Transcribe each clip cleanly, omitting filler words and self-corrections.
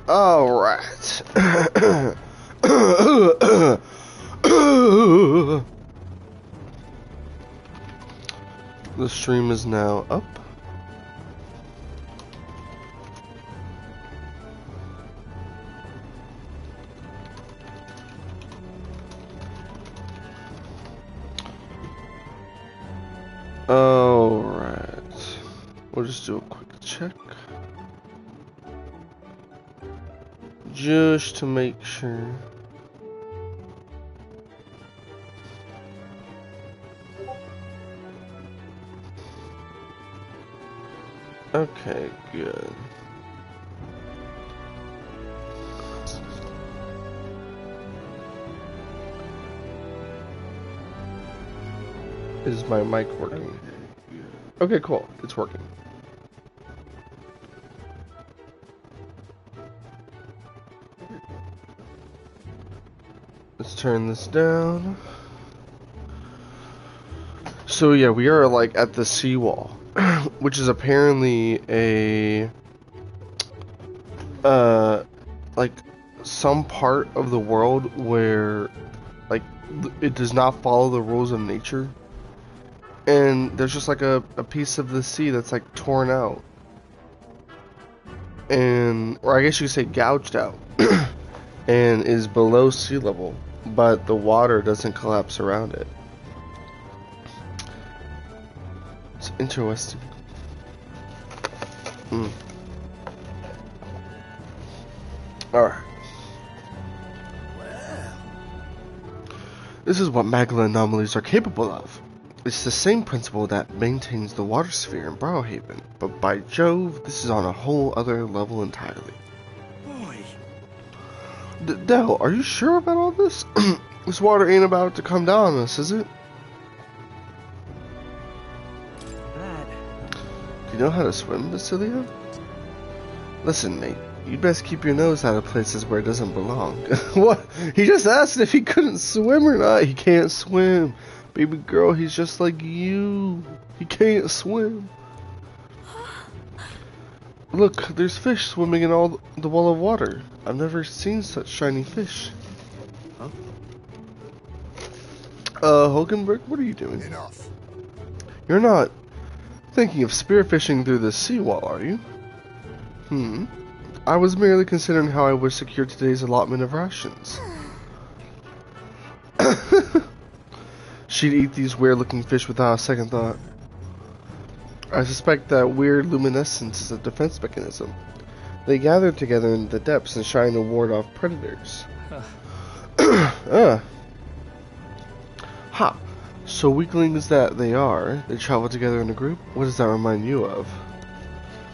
All right. The stream is now up. All right. We'll just do a quick check. Just to make sure. Okay, good. Is my mic working? Okay, cool. It's working. Let's turn this down. So yeah, we are like at the seawall, which is apparently a like some part of the world where like it does not follow the rules of nature, and there's just like a piece of the sea that's like torn out, and or I guess you could say gouged out, and is below sea level, but the water doesn't collapse around it. It's interesting. Alright. This is what magma anomalies are capable of. It's the same principle that maintains the water sphere in Barrowhaven, but by Jove, this is on a whole other level entirely. Boy. Dell, are you sure about all this? This water ain't about to come down on us, is it? Do you know how to swim, Basilia? Listen, mate. You'd best keep your nose out of places where it doesn't belong. What? He just asked if he couldn't swim or not. He can't swim. Baby girl, he's just like you. He can't swim. Look, there's fish swimming in all the wall of water. I've never seen such shiny fish. Huh? Hulkenberg, what are you doing? Enough. You're not thinking of spearfishing through the seawall, are you? I was merely considering how I would secure today's allotment of rations. She'd eat these weird-looking fish without a second thought. I suspect that weird luminescence is a defense mechanism. They gather together in the depths and shine to ward off predators. Ha! So weaklings that they are, they travel together in a group? What does that remind you of?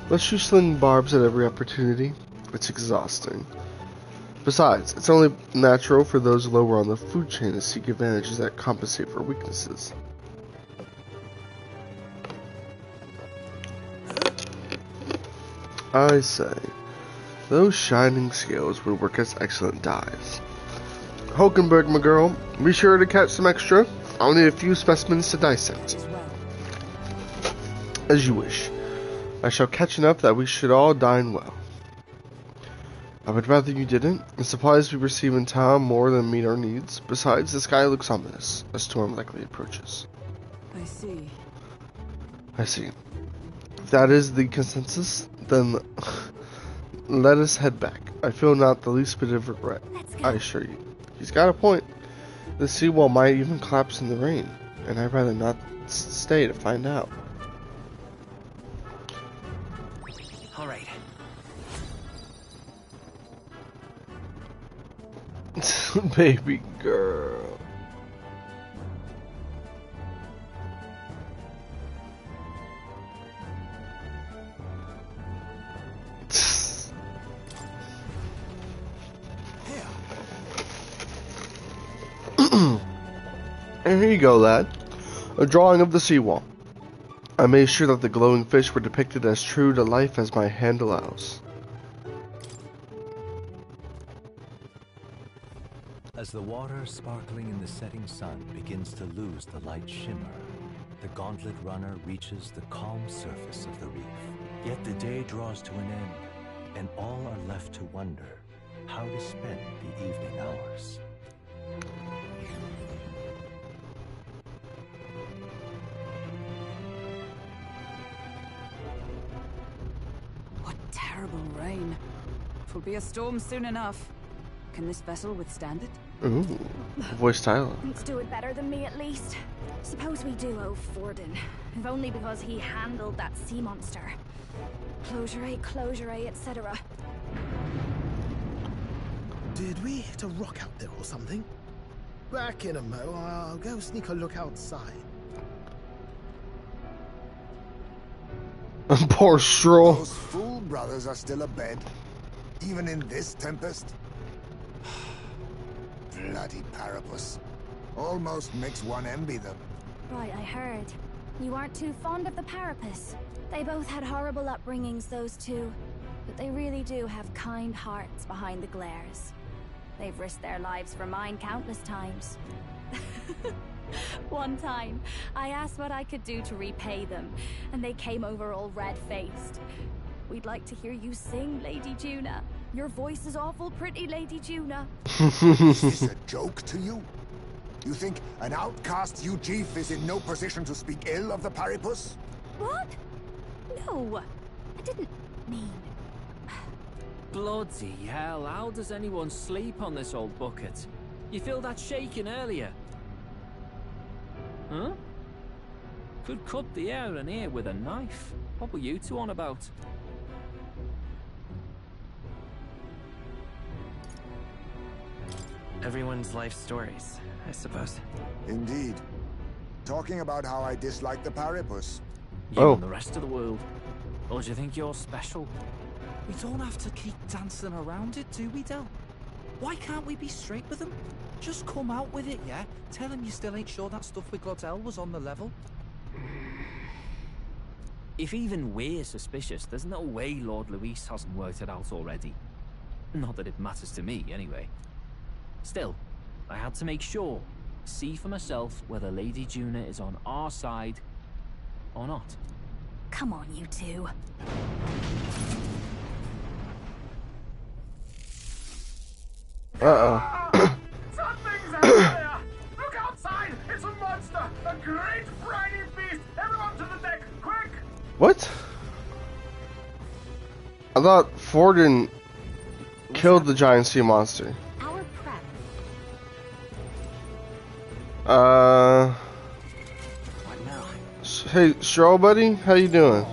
Let's you sling barbs at every opportunity. It's exhausting. Besides, it's only natural for those lower on the food chain to seek advantages that compensate for weaknesses. I say, those shining scales would work as excellent dyes. Hulkenberg, my girl, be sure to catch some extra. I'll need a few specimens to dissect. As you wish. I shall catch enough that we should all dine well. I would rather you didn't. The supplies we receive in town more than meet our needs. Besides, the sky looks ominous. A storm likely approaches. I see. I see. If that is the consensus, then let us head back. I feel not the least bit of regret. I assure you. He's got a point. The seawall might even collapse in the rain, and I'd rather not stay to find out. All right. Baby girl. And here you go, lad. A drawing of the seawall. I made sure that the glowing fish were depicted as true to life as my hand allows. As the water sparkling in the setting sun begins to lose the light shimmer, the gauntlet runner reaches the calm surface of the reef. Yet the day draws to an end, and all are left to wonder how to spend the evening hours. What terrible rain. It'll be a storm soon enough. Can this vessel withstand it? Ooh, voice Tyler. Let's do it better than me, at least. Suppose we do owe Forden, if only because he handled that sea monster. Closure, etc. Did we hit a rock out there or something? Back in a mo, I'll go sneak a look outside. Poor Stroll. Those fool brothers are still abed, even in this tempest. Bloody Parapus. Almost makes one envy them. Right, I heard. You aren't too fond of the Parapus. They both had horrible upbringings, those two. But they really do have kind hearts behind the glares. They've risked their lives for mine countless times. One time, I asked what I could do to repay them, and they came over all red-faced. We'd like to hear you sing, Lady Juna. Your voice is awful pretty, Lady Juna. Is this a joke to you? You think an outcast Ujief is in no position to speak ill of the Paripus? What? No, I didn't mean... Bloody hell, how does anyone sleep on this old bucket? You feel that shaking earlier? Huh? Could cut the air in here with a knife. What were you two on about? Everyone's life stories, I suppose. Indeed. Talking about how I dislike the Paripus. You and the rest of the world. Or do you think you're special? We don't have to keep dancing around it, do we, Del? Why can't we be straight with him? Just come out with it, yeah? Tell him you still ain't sure that stuff with Glottel was on the level. If even we're suspicious, there's no way Lord Luis hasn't worked it out already. Not that it matters to me, anyway. Still, I had to make sure, see for myself whether Lady Juna is on our side or not. Come on, you two. Uh-oh. Something's out there! Look outside! It's a monster! A great Friday beast! Everyone to the deck, quick! What? I thought Forden killed the giant sea monster. Our prep. What now? Hey, Stroll buddy, how you doing?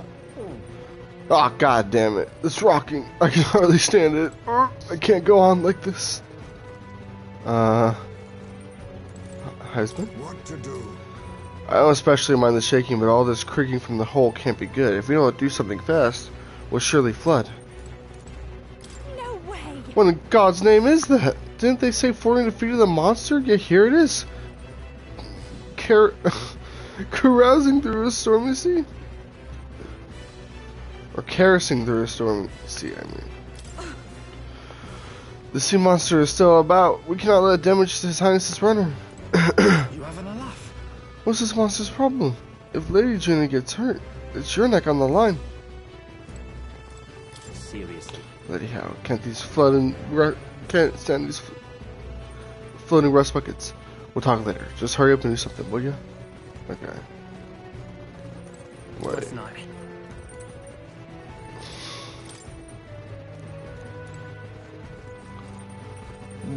Oh, god damn it. It's rocking. I can hardly stand it. I can't go on like this. Husband? What to do? I don't especially mind the shaking, but all this creaking from the hole can't be good. If we don't do something fast, we'll surely flood. No way! What in God's name is that? Didn't they say Forden defeated the monster? Yeah, here it is. Carousing through a stormy sea? Or caressing through a stormy sea, I mean. The sea monster is still about. We cannot let it damage His Highness's runner. You having a laugh? What's this monster's problem? If Lady Juna gets hurt, it's your neck on the line. Seriously. Lady how? Can't stand these floating rust buckets. We'll talk later. Just hurry up and do something, will you? Okay. Wait. Let's not.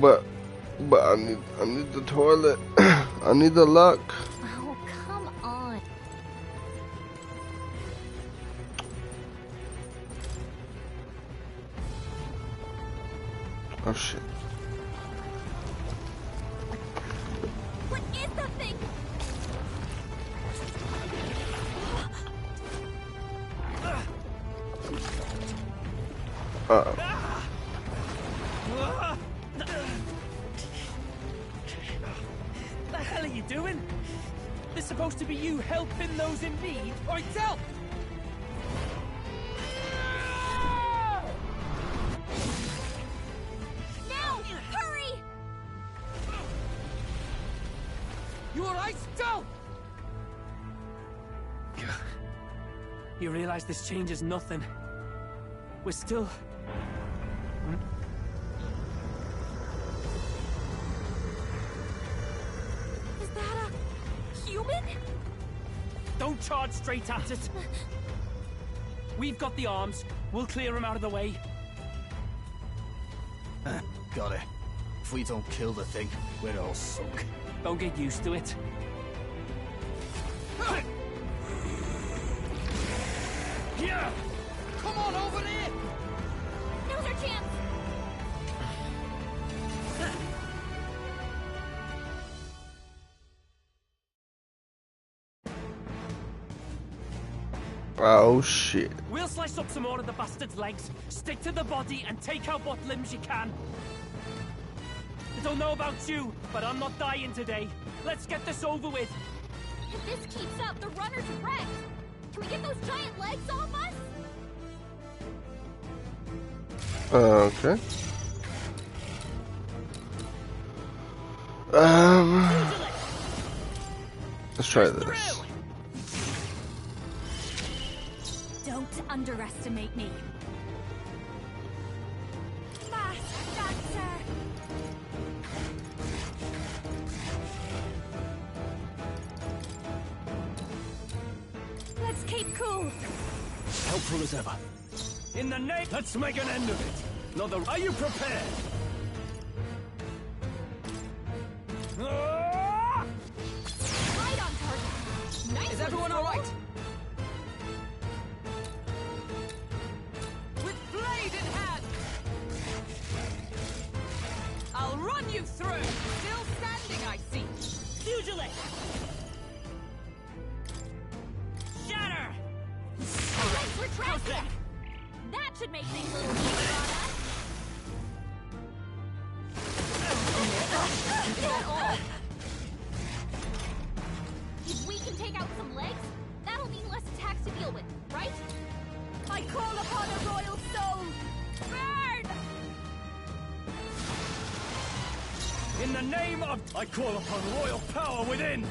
But I need the toilet. I need the luck. Oh, come on. Oh shit. What is that thing? Uh-oh. The hell are you doing? This is supposed to be you helping those in need. Oi, Del! Now! Hurry! You alright, Del? You realize this changes nothing. We're still Is that a human? Don't charge straight at it. We've got the arms. We'll clear him out of the way. Got it. If we don't kill the thing, we're all sunk. Don't get used to it. Yeah! Come on over there! Now's our chance! Oh shit. We'll slice up some more of the bastard's legs, stick to the body, and take out what limbs you can. I don't know about you, but I'm not dying today. Let's get this over with. If this keeps up, the runner's wrecked! Can we get those giant legs off us? Okay. Let's try this. Don't underestimate me. Mask dancer! Let's keep cool. Helpful as ever. In the name... Let's make an end of it. Another... Are you prepared? Ah! Right on target. Nice. Is everyone all right? With blade in hand. I'll run you through. Still standing, I see. Pugilist! Shatter! Legs retracted. That should make things a little easier on us. Is that all? If we can take out some legs, that'll mean less attacks to deal with, right? I call upon a royal soul! Burn! In the name of... I call upon royal power within!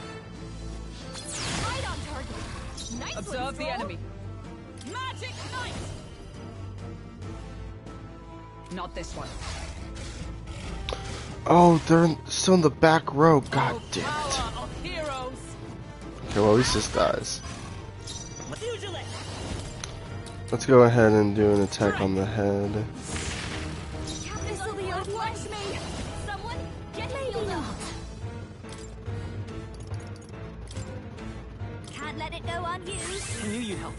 Right on target. Nice Observe the enemy. Magic Knight! Not this one. Oh, they're still in the back row. God damn it. Power of heroes. Okay, well at least this dies. Let's go ahead and do an attack on the head. This'll be a watch me! Someone, get healed up! Can't let it go unused. I knew you'd help.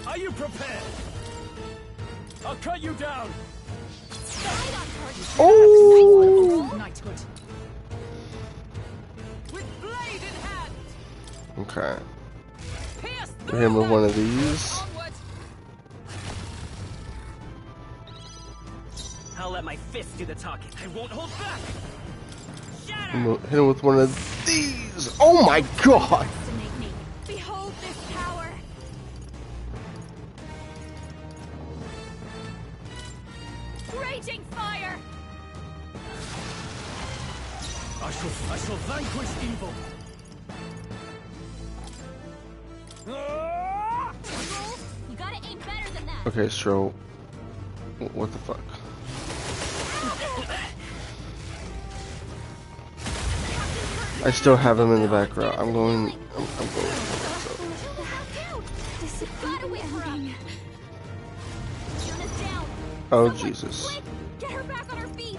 Are you prepared? I'll cut you down! Right on target. Oh! Knighthood. With blade in hand. Okay. Pierce Hit him with one of these. Onward. I'll let my fist do the talking. I won't hold back. Shatter! Hit him with one of these. Oh my god! Underestimate me. Behold this power. Raging fire. I shall vanquish evil! You gotta aim better than that. Okay, so what the fuck? I still have him in the back row. I'm going. Gotta wait for him. Yuna's down. Oh Someone, Jesus. quick, get her back on her feet.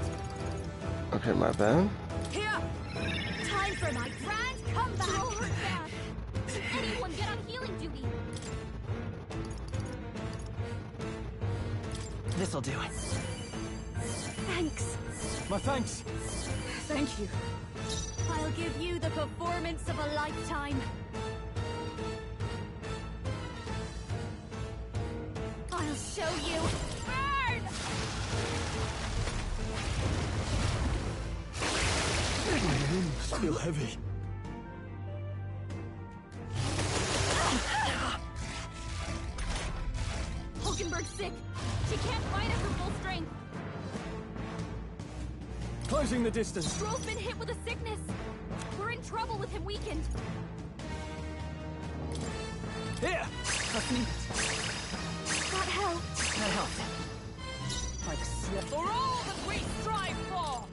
Okay, my bad. Here. Time for my grand comeback. Throw her back. Anyone get on healing duty. This'll do it. Thanks. My thanks! Thank you. I'll give you the performance of a lifetime. I'll show you. Burn! My limbs feel heavy. Hulkenberg's sick. She can't fight at her full strength. Closing the distance. Stroll's been hit with a sickness. We're in trouble with him weakened. Here! Trust me. That helped. That helped. I've slept for all that we strive for!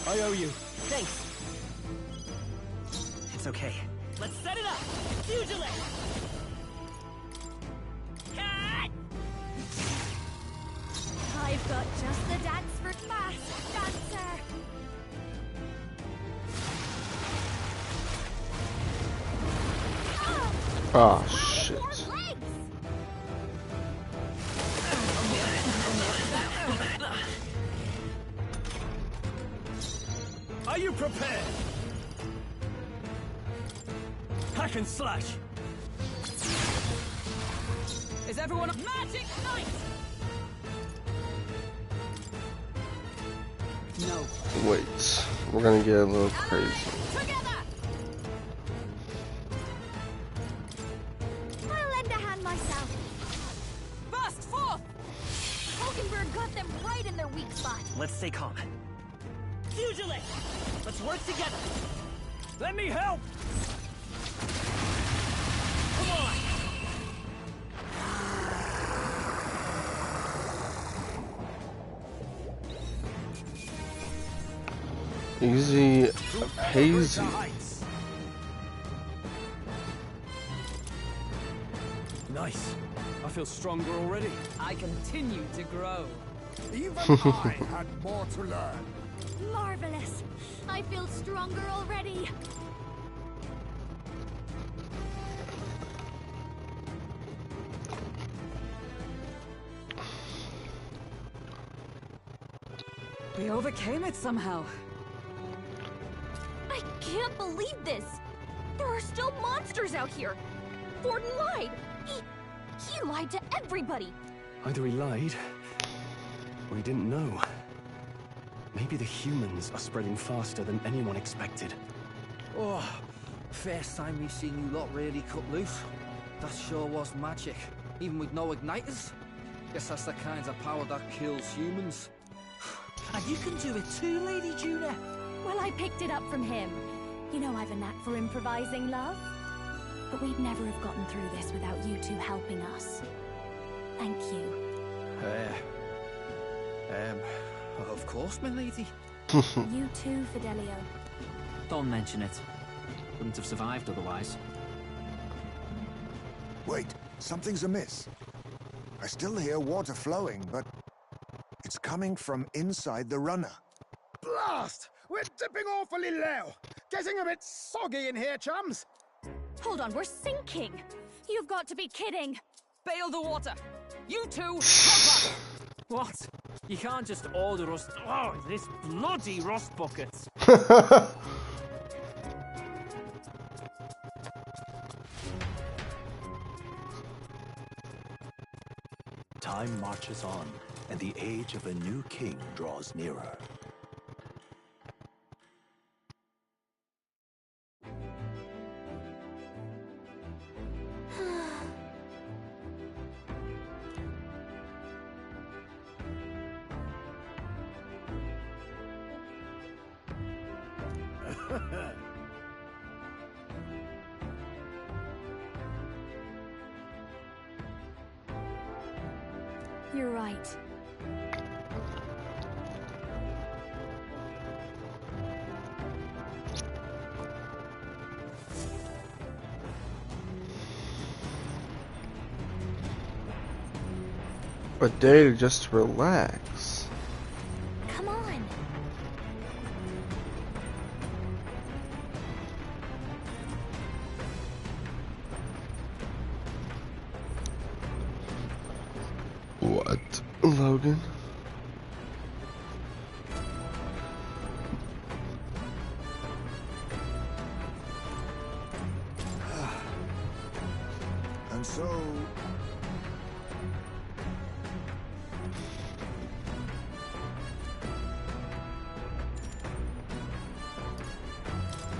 I owe you. Thanks. It's okay. Let's set it up! Usually! I've got just the dance for fast dancer. Oh, shit. Are you prepared? Hack and slash. Is everyone a magic knight? No. Wait, we're gonna get a little crazy. Together! I'll lend a hand myself. Burst forth! Hulkenberg got them right in their weak spot. Let's stay calm. Usually! Let's work together! Let me help! Come on! Easy hazy. Nice. I feel stronger already. I continue to grow. Even I had more to learn. Marvelous. I feel stronger already. We overcame it somehow. I can't believe this. There are still monsters out here. Forden lied. He lied to everybody. Either he lied, or he didn't know. Maybe the humans are spreading faster than anyone expected. Oh, first time we've seen you lot really cut loose. That sure was magic. Even with no igniters. Guess that's the kind of power that kills humans. And you can do it too, Lady Juna. Well, I picked it up from him. You know I've a knack for improvising, love. But we'd never have gotten through this without you two helping us. Thank you. Of course, my lady. You too, Fidelio. Don't mention it. Wouldn't have survived otherwise. Wait, something's amiss. I still hear water flowing, but it's coming from inside the runner. Blast! We're dipping awfully low. Getting a bit soggy in here, chums. Hold on, we're sinking. You've got to be kidding. Bail the water. You two, help us! What? You can't just order us... Oh, this bloody rust bucket! Time marches on, and the age of a new king draws nearer. You're right. A day to just relax. Come on. What, Logan? And so...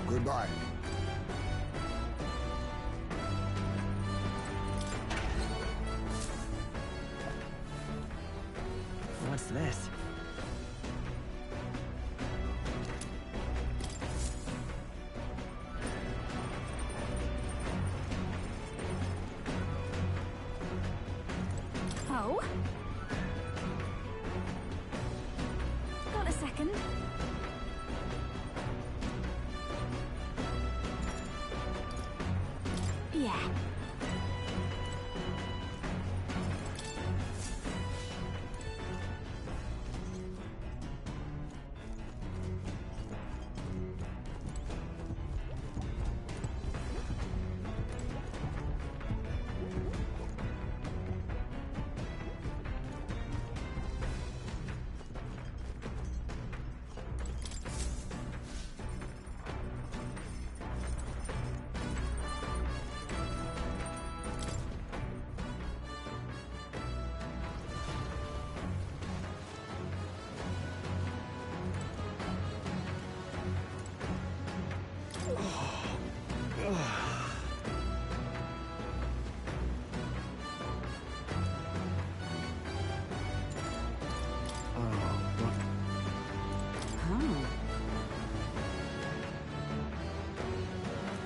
Goodbye. What's this? go. Got a second? Yeah.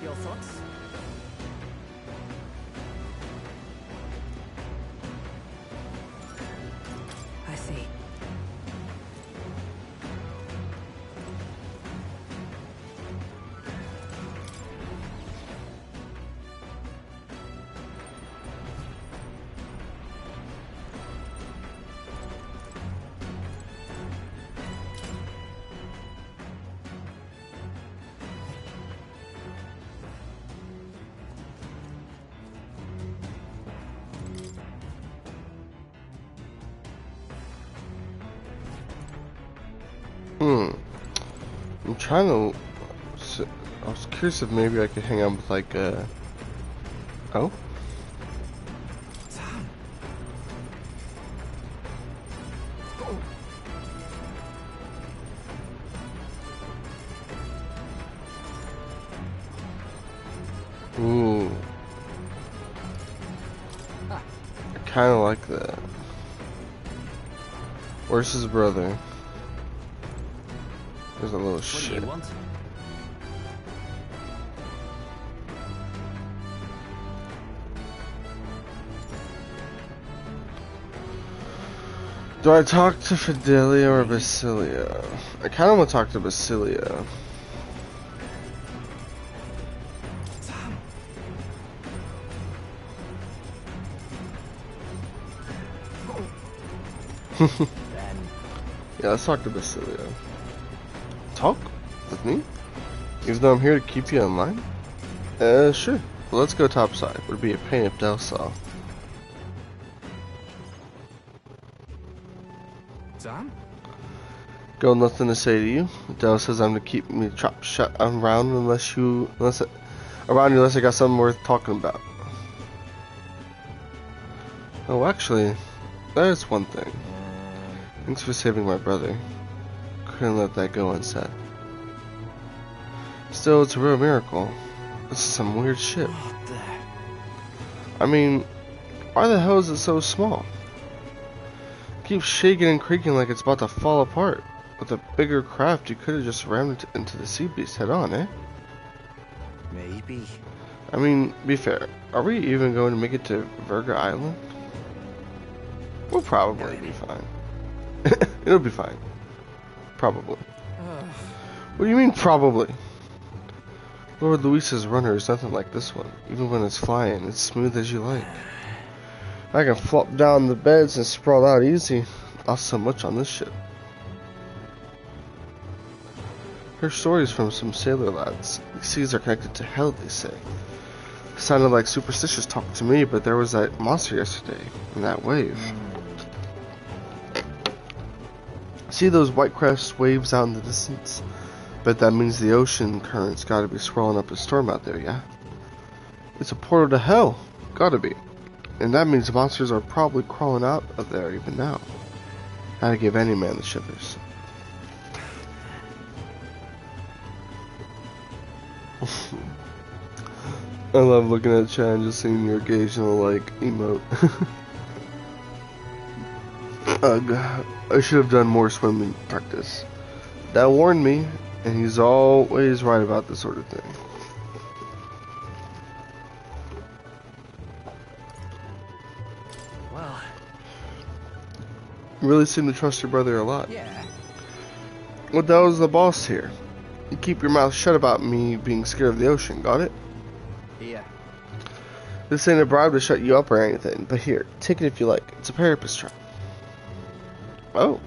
Your thoughts? I see. I'm trying to. I was curious if maybe I could hang out with like oh. Ooh. I kind of like that. Where's his brother? There's a little shit. What do you want? Do I talk to Fidelia or Basilia? I kind of want to talk to Basilia. Yeah, let's talk to Basilia. Talk? With me? Even though I'm here to keep you in line? Sure. Well, let's go topside. Would be a pain if Del saw. Sam? Got nothing to say to you. Del says I'm to keep me chopped shut around unless I got something worth talking about. Oh, actually, there's one thing. Thanks for saving my brother. Couldn't let that go unsaid. Still, it's a real miracle. This is some weird shit. I mean, why the hell is it so small? It keeps shaking and creaking like it's about to fall apart. With a bigger craft, you could have just rammed it into the sea beast head on, eh? Maybe. I mean, be fair. Are we even going to make it to Virga Island? We'll probably be fine. It'll be fine. Probably. What do you mean, probably? Lord Luis's runner is nothing like this one. Even when it's flying, it's smooth as you like. I can flop down the beds and sprawl out easy. Not so much on this ship. Heard stories from some sailor lads. These seas are connected to hell, they say. Sounded like superstitious talk to me, but there was that monster yesterday, and that wave. See those white crest waves out in the distance? Bet that means the ocean current's gotta be swirling up a storm out there, yeah? It's a portal to hell. Gotta be. And that means monsters are probably crawling out of there even now. That'd give any man the shivers. I love looking at chat and just seeing your occasional, like, emote. Ugh. I should have done more swimming practice. Dad warned me, and he's always right about this sort of thing. Well, You really seem to trust your brother a lot. Yeah. Well, that was the boss here. You keep your mouth shut about me being scared of the ocean, got it? Here. This ain't a bribe to shut you up or anything, but here, take it if you like. It's a parapus trap. Oh.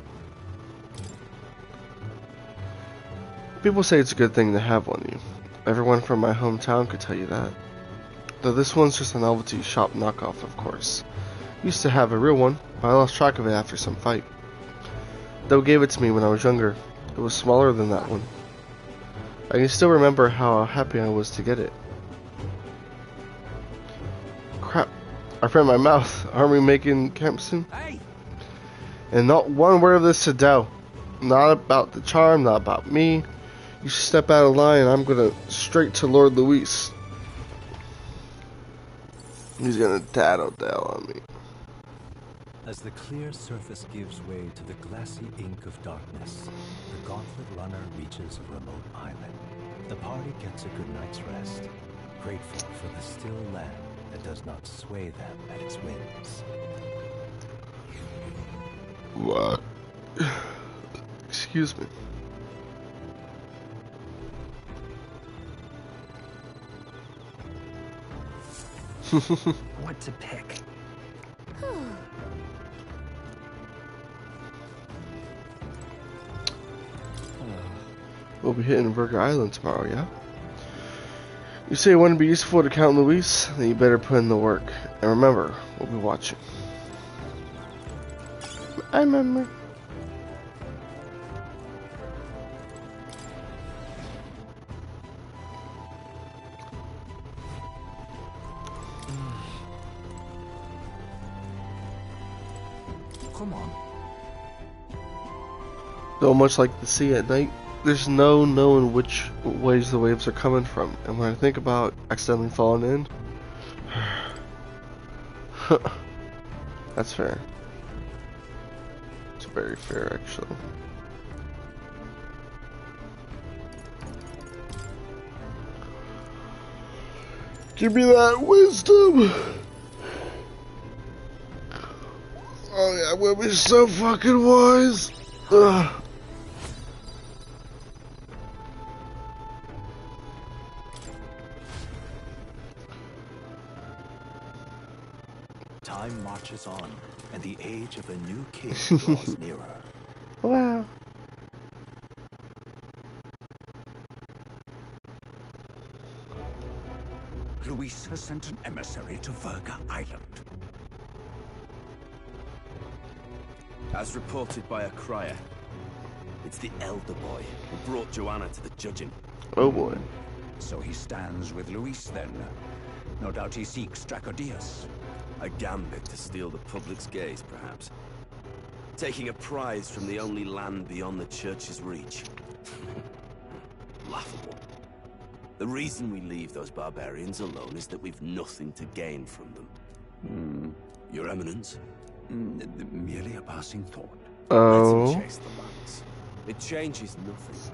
People say it's a good thing to have one of you. Everyone from my hometown could tell you that. Though this one's just a novelty shop knockoff, of course. Used to have a real one, but I lost track of it after some fight. Though gave it to me when I was younger. It was smaller than that one. I can still remember how happy I was to get it. Crap. I ran my mouth. Aren't we making camp soon? Hey! And not one word of this to Dell. Not about the charm, not about me. You step out of line and I'm gonna straight to Lord Luis. He's gonna tattle Dell on me. As the clear surface gives way to the glassy ink of darkness, the gauntlet runner reaches a remote island. The party gets a good night's rest, grateful for the still land that does not sway them at its wings. What? Excuse me. What to pick? We'll be hitting Burger Island tomorrow, yeah? You say it wouldn't be useful to count Luis? Then you better put in the work. And remember, we'll be watching. I remember. Come on. Though much like the sea at night, there's no knowing which ways the waves are coming from. And when I think about accidentally falling in, that's fair. It's very fair, actually. Give me that wisdom! Oh yeah, I'm gonna be so fucking wise! Ugh. Time marches on, and the age of a new king draws nearer. Wow. Luis has sent an emissary to Verga Island. As reported by a crier, it's the elder boy who brought Joanna to the judging. Oh boy. So he stands with Luis then. No doubt he seeks Dracodius. A gambit to steal the public's gaze, perhaps. Taking a prize from the only land beyond the church's reach. Laughable. The reason we leave those barbarians alone is that we've nothing to gain from them. Your Eminence? Merely a passing thought. Oh. Let him chase the lands. It changes nothing.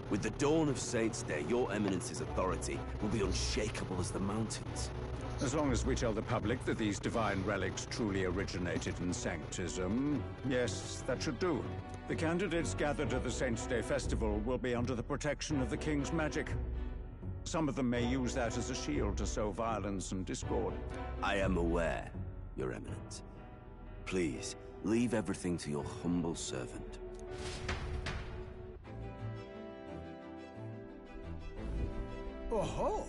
With the dawn of Saints' Day, your Eminence's authority will be unshakable as the mountains. As long as we tell the public that these divine relics truly originated in Sanctism, yes, that should do. The candidates gathered at the Saints' Day Festival will be under the protection of the King's magic. Some of them may use that as a shield to sow violence and discord. I am aware, Your Eminence. Please, leave everything to your humble servant. Oh-ho!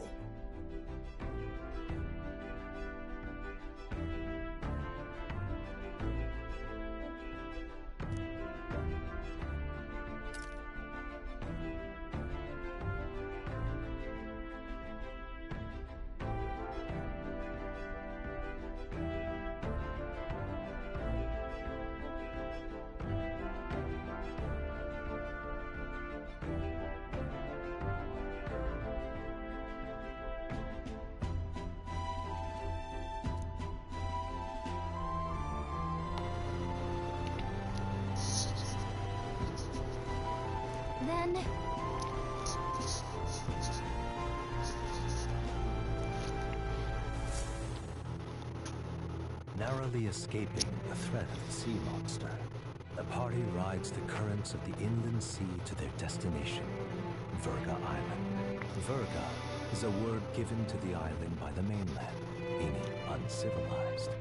Then... Narrowly escaping the threat of the sea monster, The party rides the currents of the inland sea to their destination, Virga Island. Virga is a word given to the island by the mainland, meaning uncivilized.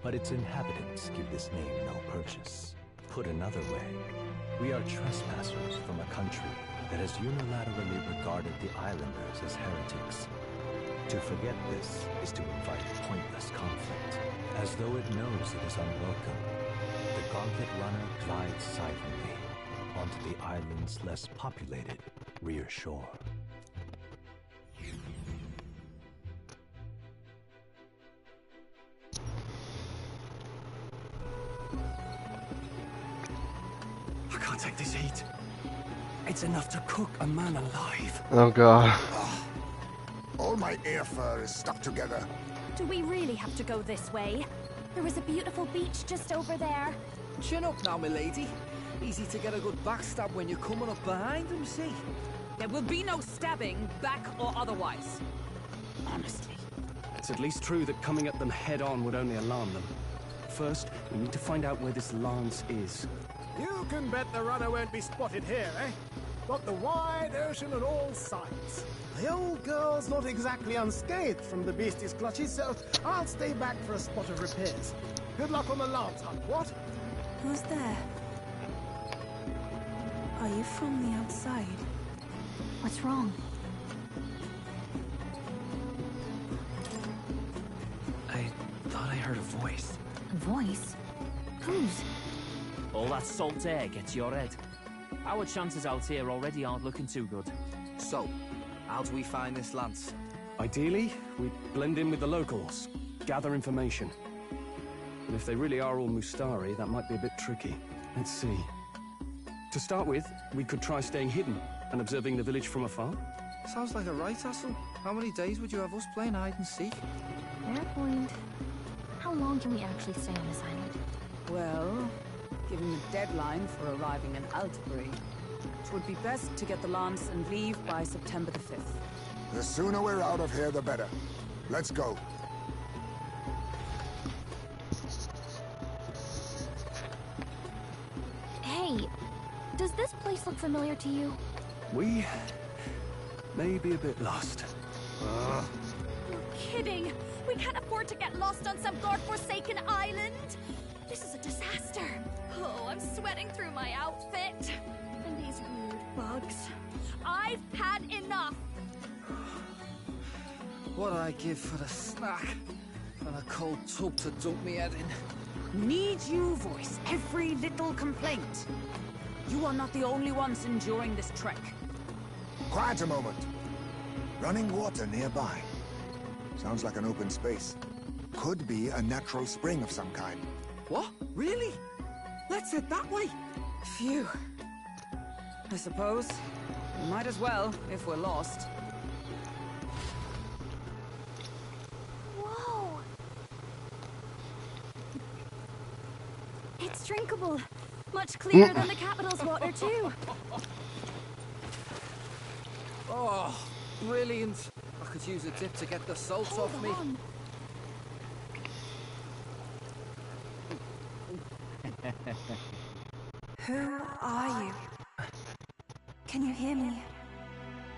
But its inhabitants give this name no purchase. Put another way, we are trespassers from a country that has unilaterally regarded the islanders as heretics. To forget this is to invite pointless conflict, as though it knows it is unwelcome. The Gauntlet Runner glides silently onto the island's less populated rear shore. I can't take this heat. It's enough to cook a man alive. Oh god. All my ear fur is stuck together. Do we really have to go this way? There was a beautiful beach just over there. Chin up now, milady. Easy to get a good backstab when you're coming up behind them, see? There will be no stabbing, back or otherwise. Honestly. It's at least true that coming at them head-on would only alarm them. First, we need to find out where this lance is. You can bet the runner won't be spotted here, eh? Got the wide ocean on all sides. The old girl's not exactly unscathed from the beastie's clutches, so I'll stay back for a spot of repairs. Good luck on the lance hunt, what? Who's there? Are you from the outside? What's wrong? I thought I heard a voice. A voice? Whose? All that salt air gets your head. Our chances out here already aren't looking too good. So, how do we find this lance? Ideally, we blend in with the locals, gather information. But if they really are all Mustari, that might be a bit tricky. Let's see. To start with, we could try staying hidden and observing the village from afar. Sounds like a right hassle. How many days would you have us playing hide and seek? Fair point. How long can we actually stay on this island? Well, given the deadline for arriving in Altbury, it would be best to get the lance and leave by September the 5th. The sooner we're out of here, the better. Let's go. Hey, does this place look familiar to you? We may be a bit lost. You're kidding! We can't afford to get lost on some godforsaken island! This is a disaster! Oh, I'm sweating through my outfit! And these rude bugs. I've had enough! What I give for the snack and a cold tub to dump me head in. Need you voice every little complaint? You are not the only ones enduring this trek. Quiet a moment. Running water nearby. Sounds like an open space. Could be a natural spring of some kind. What? Really? Let's head that way. Phew. I suppose. We might as well, if we're lost. Whoa! It's drinkable. Much clearer than the capital's water, too. Oh, brilliant. I could use a dip to get the salt off me. Who are you? Can you hear me?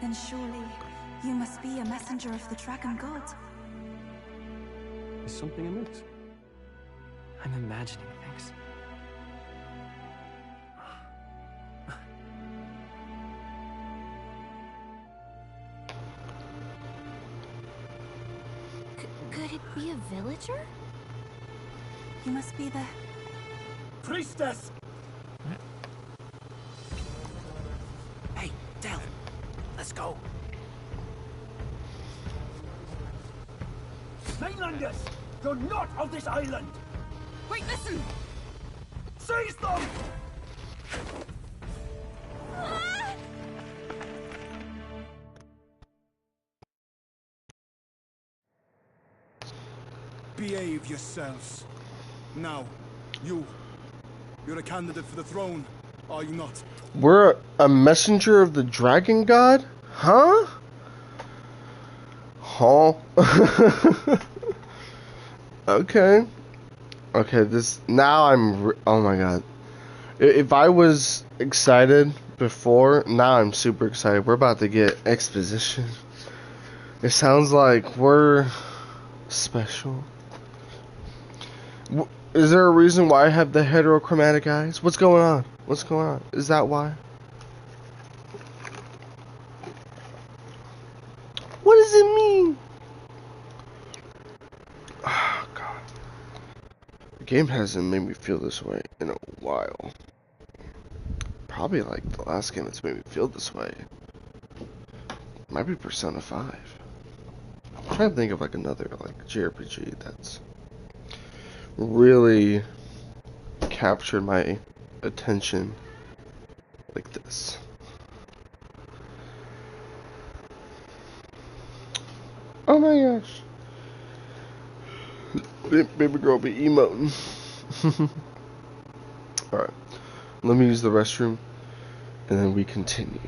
Then surely you must be a messenger of the Dragon God. Is something amiss? I'm imagining things. Could it be a villager? You must be the... Priestess! Hey, Del, let's go. Mainlanders! You're not of this island! Wait, listen! Seize them! Behave yourselves. Now, you're a candidate for the throne, are you not? We're a messenger of the Dragon God? Huh? Huh? Okay. Okay, this... Now I'm... Oh my god. If I was excited before, now I'm super excited. We're about to get exposition. It sounds like we're special. Is there a reason why I have the heterochromatic eyes? What's going on? What's going on? Is that why? What does it mean? Oh, God. The game hasn't made me feel this way in a while. Probably like the last game that's made me feel this way. Might be Persona 5. I'm trying to think of like another like JRPG that's really captured my attention like this. Oh my gosh. Baby girl be emoting. Alright. Let me use the restroom and then we continue.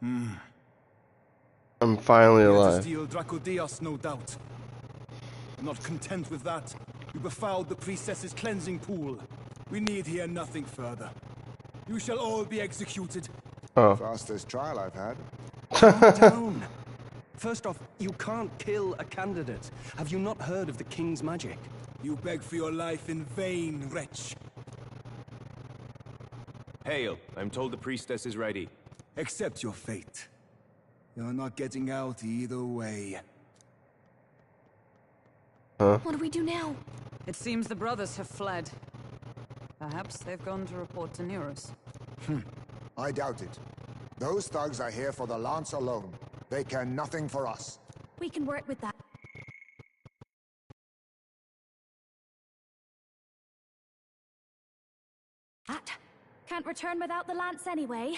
I'm finally Here to alive. steal Dracodios, no doubt. Not content with that, you befouled the priestess's cleansing pool. We need hear nothing further. You shall all be executed. Oh. Fastest trial I've had. Calm down. First off, you can't kill a candidate. Have you not heard of the king's magic? You beg for your life in vain, wretch. Hail, I'm told the priestess is ready. Accept your fate. You're not getting out either way. What do we do now? It seems the brothers have fled. Perhaps they've gone to report to Neros. I doubt it. Those thugs are here for the lance alone. They care nothing for us. We can work with that. Can't return without the lance anyway.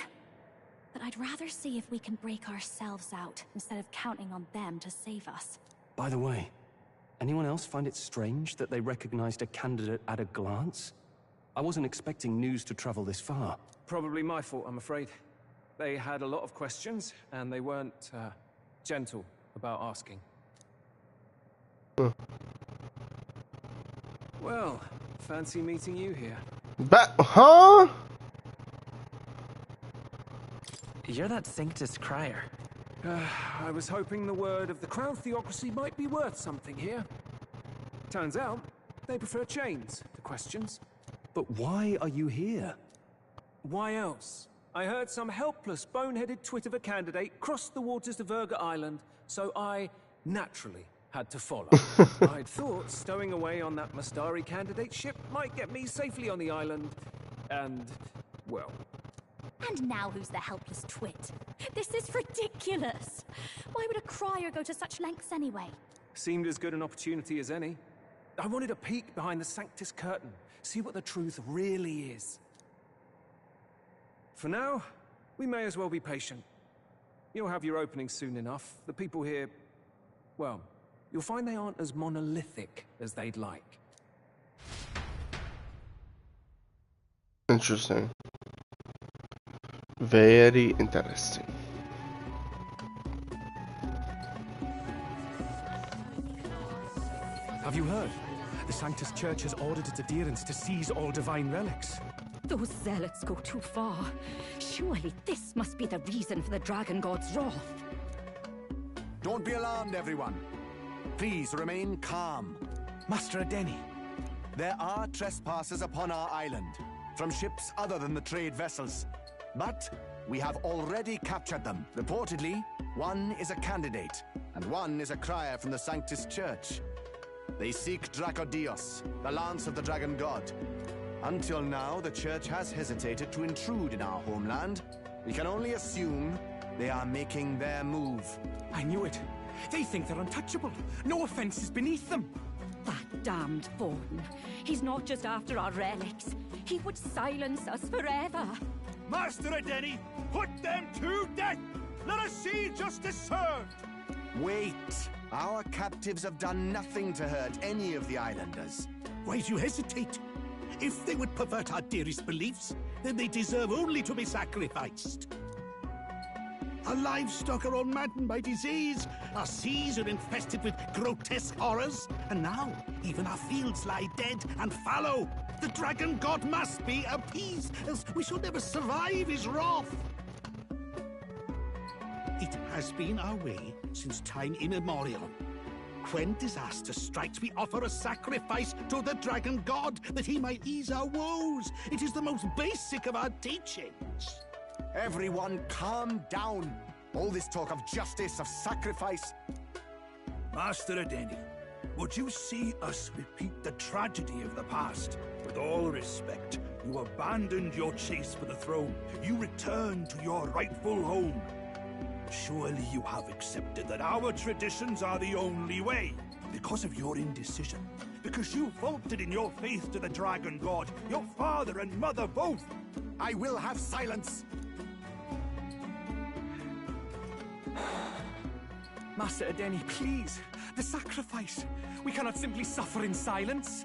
But I'd rather see if we can break ourselves out, instead of counting on them to save us. By the way, anyone else find it strange that they recognized a candidate at a glance? I wasn't expecting news to travel this far. Probably my fault, I'm afraid. They had a lot of questions, and they weren't, gentle about asking. Well, fancy meeting you here. Huh? You're that Sanctus crier. I was hoping the word of the Crown Theocracy might be worth something here. Turns out, they prefer chains to questions. But why are you here? Why else? I heard some helpless, boneheaded twit of a candidate crossed the waters of Virga Island, so I, naturally, had to follow. I'd thought stowing away on that Mastari candidate ship might get me safely on the island, and, well... And now who's the helpless twit? This is ridiculous! Why would a crier go to such lengths anyway? Seemed as good an opportunity as any. I wanted a peek behind the Sanctus curtain, see what the truth really is. For now, we may as well be patient. You'll have your opening soon enough. The people here, well, you'll find they aren't as monolithic as they'd like. Interesting. Very interesting. Have you heard? The Sanctus Church has ordered its adherents to seize all divine relics. Those zealots go too far. Surely this must be the reason for the Dragon God's wrath. Don't be alarmed, everyone. Please remain calm. Master Adeni. There are trespassers upon our island, from ships other than the trade vessels. But we have already captured them. Reportedly, one is a candidate, and one is a crier from the Sanctus Church. They seek Dracodios, the lance of the Dragon God. Until now, the Church has hesitated to intrude in our homeland. We can only assume they are making their move. I knew it. They think they're untouchable. No offense is beneath them. That damned Thorn. He's not just after our relics. He would silence us forever. Master Adeni, put them to death! Let us see justice served! Wait! Our captives have done nothing to hurt any of the islanders. Why do you hesitate? If they would pervert our dearest beliefs, then they deserve only to be sacrificed. Our livestock are all maddened by disease, our seas are infested with grotesque horrors, and now even our fields lie dead and fallow. The Dragon God must be appeased, else we shall never survive his wrath. It has been our way since time immemorial. When disaster strikes, we offer a sacrifice to the Dragon God that he might ease our woes. It is the most basic of our teachings. Everyone calm down. All this talk of justice, of sacrifice... Master Adeni, would you see us repeat the tragedy of the past? With all respect, you abandoned your chase for the throne. You returned to your rightful home. Surely you have accepted that our traditions are the only way. Because of your indecision, because you faltered in your faith to the Dragon God, your father and mother both. I will have silence! Master Adeni, please. The sacrifice. We cannot simply suffer in silence.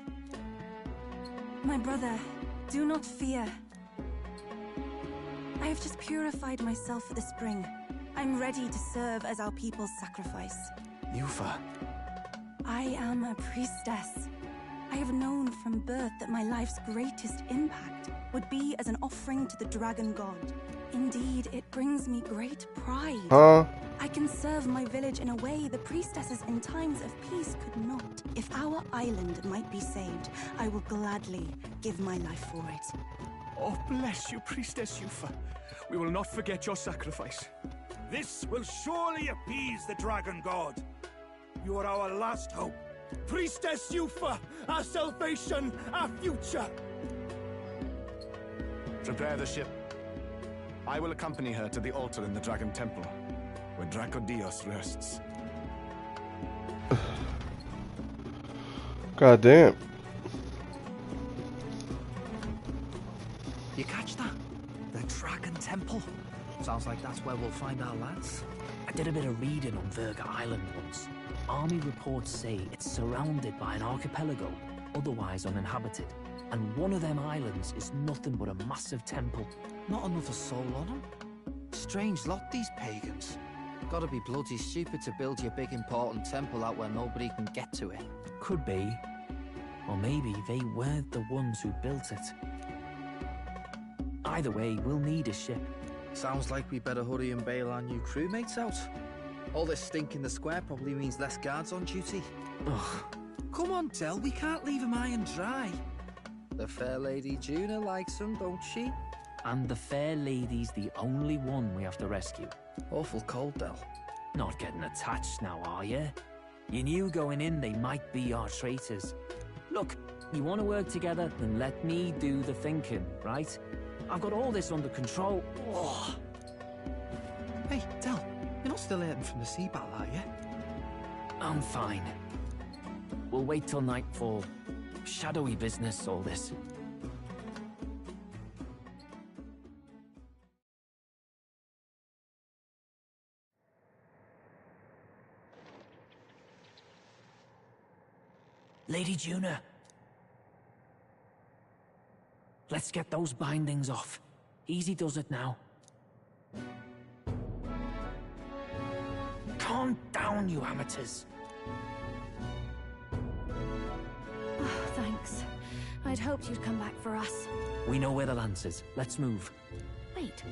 My brother, do not fear. I have just purified myself for the spring. I'm ready to serve as our people's sacrifice. Yufa. I am a priestess. I have known from birth that my life's greatest impact would be as an offering to the dragon god. Indeed, it brings me great pride. I can serve my village in a way the priestesses in times of peace could not. If our island might be saved, I will gladly give my life for it. Oh, bless you, Priestess Yufa. We will not forget your sacrifice. This will surely appease the dragon god. You are our last hope. Priestess Yufa, our salvation, our future. Prepare the ship. I will accompany her to the altar in the Dragon Temple, where Dracodios rests. God damn. You catch that? The Dragon Temple. Sounds like that's where we'll find our lads. I did a bit of reading on Verga Island once. Army reports say it's surrounded by an archipelago, otherwise uninhabited. And one of them islands is nothing but a massive temple. Not another soul on them. Strange lot, these pagans. Gotta be bloody stupid to build your big important temple out where nobody can get to it. Could be. Or maybe they weren't the ones who built it. Either way, we'll need a ship. Sounds like we better hurry and bail our new crewmates out. All this stink in the square probably means less guards on duty. Ugh. Come on, Del, we can't leave him high and dry. The fair lady Juna likes him, don't she? And the fair lady's the only one we have to rescue. Awful cold, Del. Not getting attached now, are you? You knew going in they might be our traitors. Look, you want to work together, then let me do the thinking, right? I've got all this under control. Oh. Hey, Del, you're not still hurting from the sea battle, are you? I'm fine. We'll wait till nightfall. Shadowy business, all this. Lady Juna. Let's get those bindings off. Easy does it now. Calm down, you amateurs. Oh, thanks. I'd hoped you'd come back for us. We know where the lance is. Let's move. Wait,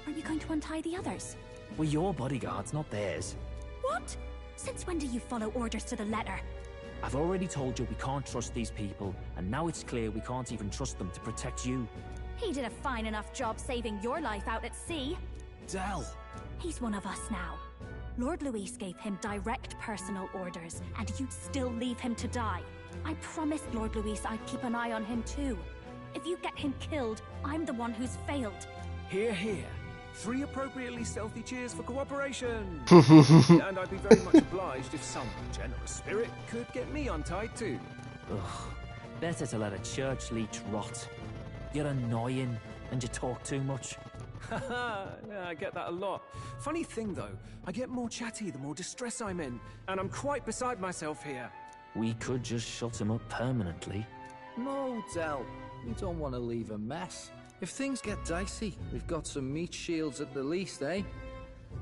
aren't you going to untie the others? We're your bodyguards, not theirs. What? Since when do you follow orders to the letter? I've already told you we can't trust these people, and now it's clear we can't even trust them to protect you. He did a fine enough job saving your life out at sea. Del! He's one of us now. Lord Luis gave him direct personal orders, and you'd still leave him to die. I promised Lord Luis I'd keep an eye on him too. If you get him killed, I'm the one who's failed. Hear, hear. 3 appropriately stealthy cheers for cooperation. And I'd be very much obliged if some generous spirit could get me untied too. Ugh. Better to let a church leech rot. You're annoying, and you talk too much. Haha, yeah, I get that a lot. Funny thing though, I get more chatty the more distress I'm in, and I'm quite beside myself here. We could just shut him up permanently. No, Del. We don't want to leave a mess. If things get dicey, we've got some meat shields at the least, eh?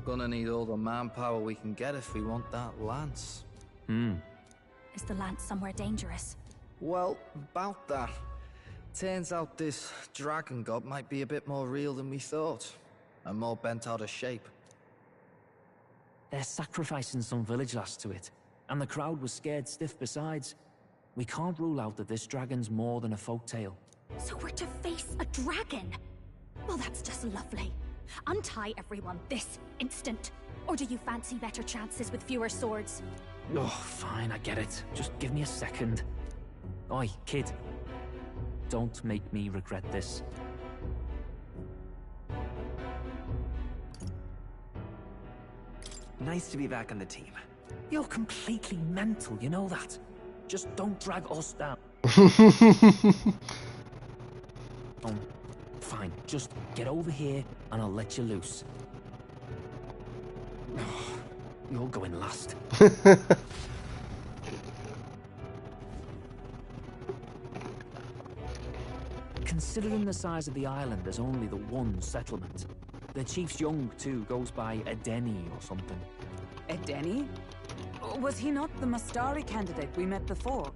Gonna need all the manpower we can get if we want that lance. Is the lance somewhere dangerous? Well, about that. Turns out this dragon god might be a bit more real than we thought. And more bent out of shape. They're sacrificing some village lass to it, and the crowd was scared stiff besides. We can't rule out that this dragon's more than a folktale. So we're to face a dragon? Well, that's just lovely. Untie everyone this instant. Or do you fancy better chances with fewer swords? Oh, fine, I get it. Just give me a second. Oi, kid. Don't make me regret this. Nice to be back on the team. You're completely mental, you know that. Just don't drag us down. Oh, fine, just get over here and I'll let you loose. Oh, you're going last. Considering the size of the island, there's only the one settlement. The chief's young, too. Goes by Edeni or something. Edeni? Was he not the Mustari candidate we met before?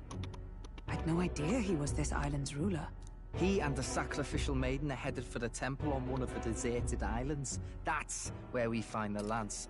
I'd no idea he was this island's ruler. He and the sacrificial maiden are headed for the temple on one of the deserted islands. That's where we find the lance.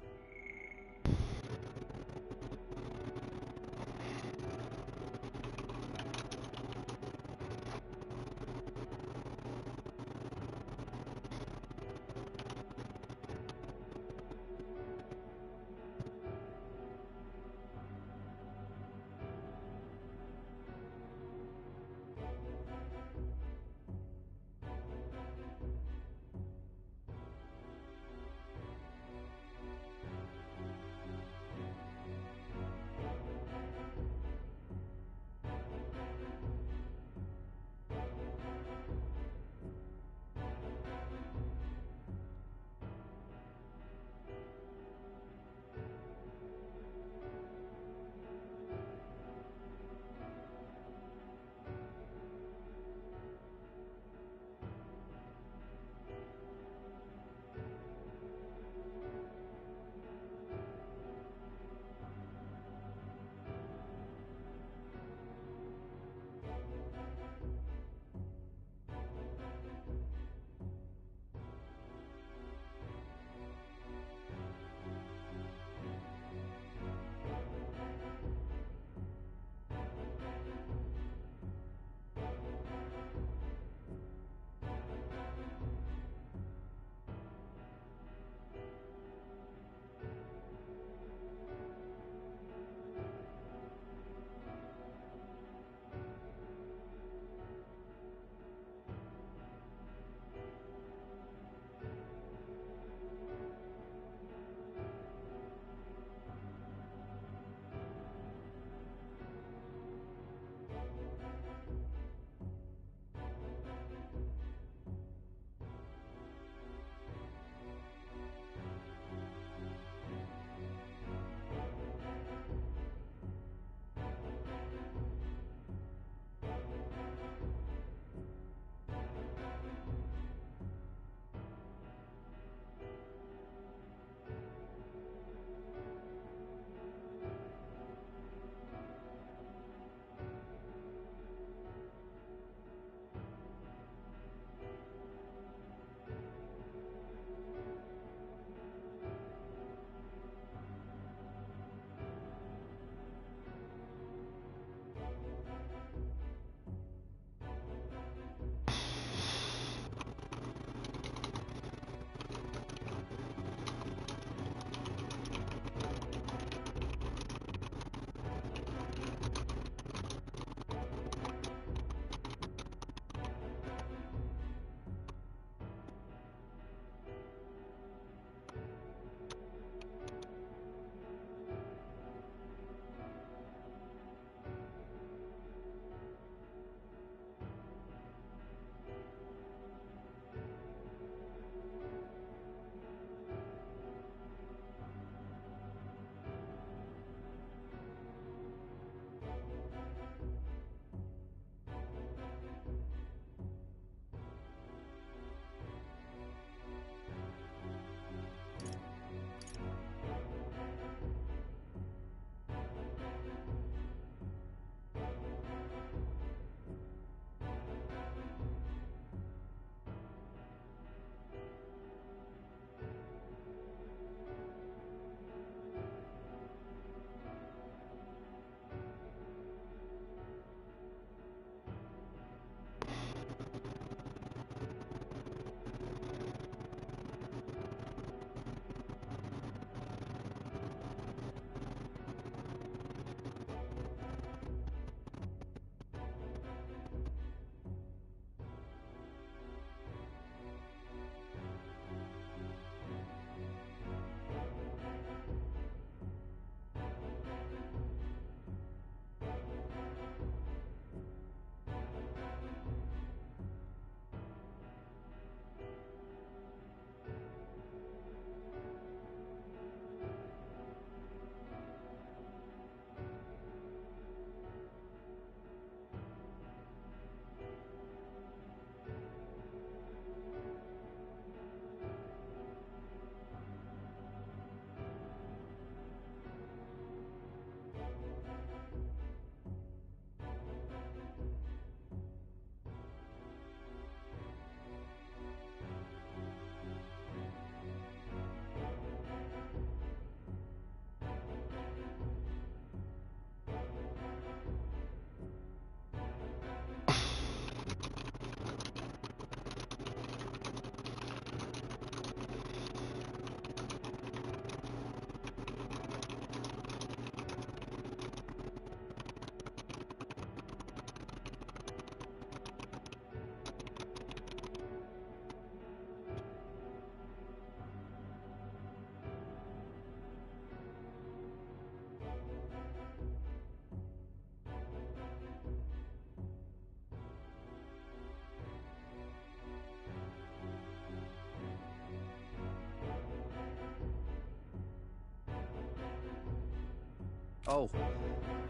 Oh,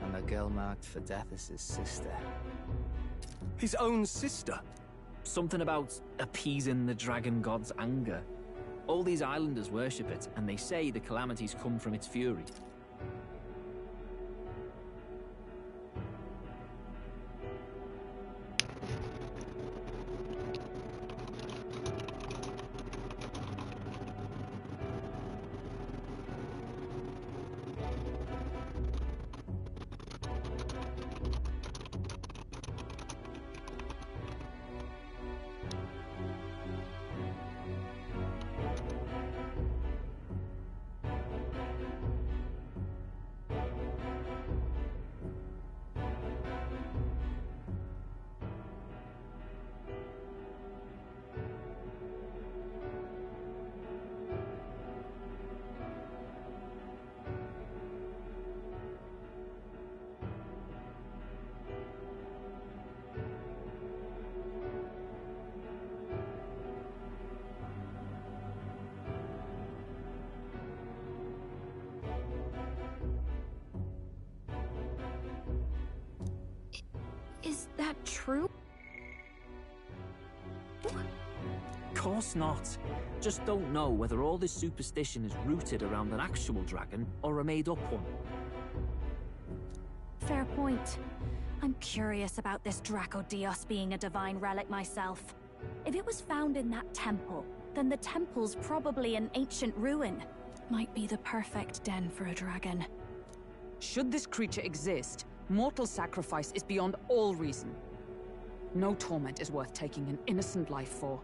and the girl marked for death is his sister. His own sister? Something about appeasing the dragon god's anger. All these islanders worship it, and they say the calamities come from its fury. Is that true? Course not. Just don't know whether all this superstition is rooted around an actual dragon or a made-up one. Fair point. I'm curious about this Dracodios being a divine relic myself. If it was found in that temple, then the temple's probably an ancient ruin. Might be the perfect den for a dragon. Should this creature exist, mortal sacrifice is beyond all reason. No torment is worth taking an innocent life for.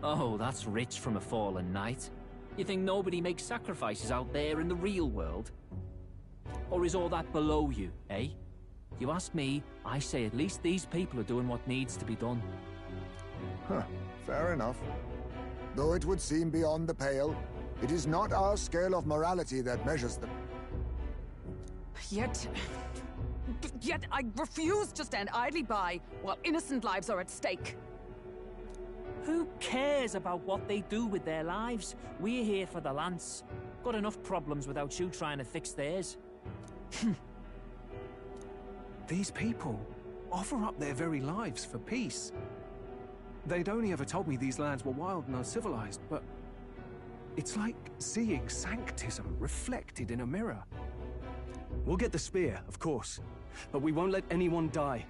Oh, that's rich from a fallen knight. You think nobody makes sacrifices out there in the real world? Or is all that below you, eh? You ask me, I say at least these people are doing what needs to be done. Huh, fair enough. Though it would seem beyond the pale, it is not our scale of morality that measures them. Yet I refuse to stand idly by while innocent lives are at stake. Who cares about what they do with their lives? We're here for the lance. Got enough problems without you trying to fix theirs. These people offer up their very lives for peace. They'd only ever told me these lands were wild and uncivilized, but it's like seeing sanctism reflected in a mirror. We'll get the spear, of course, but we won't let anyone die.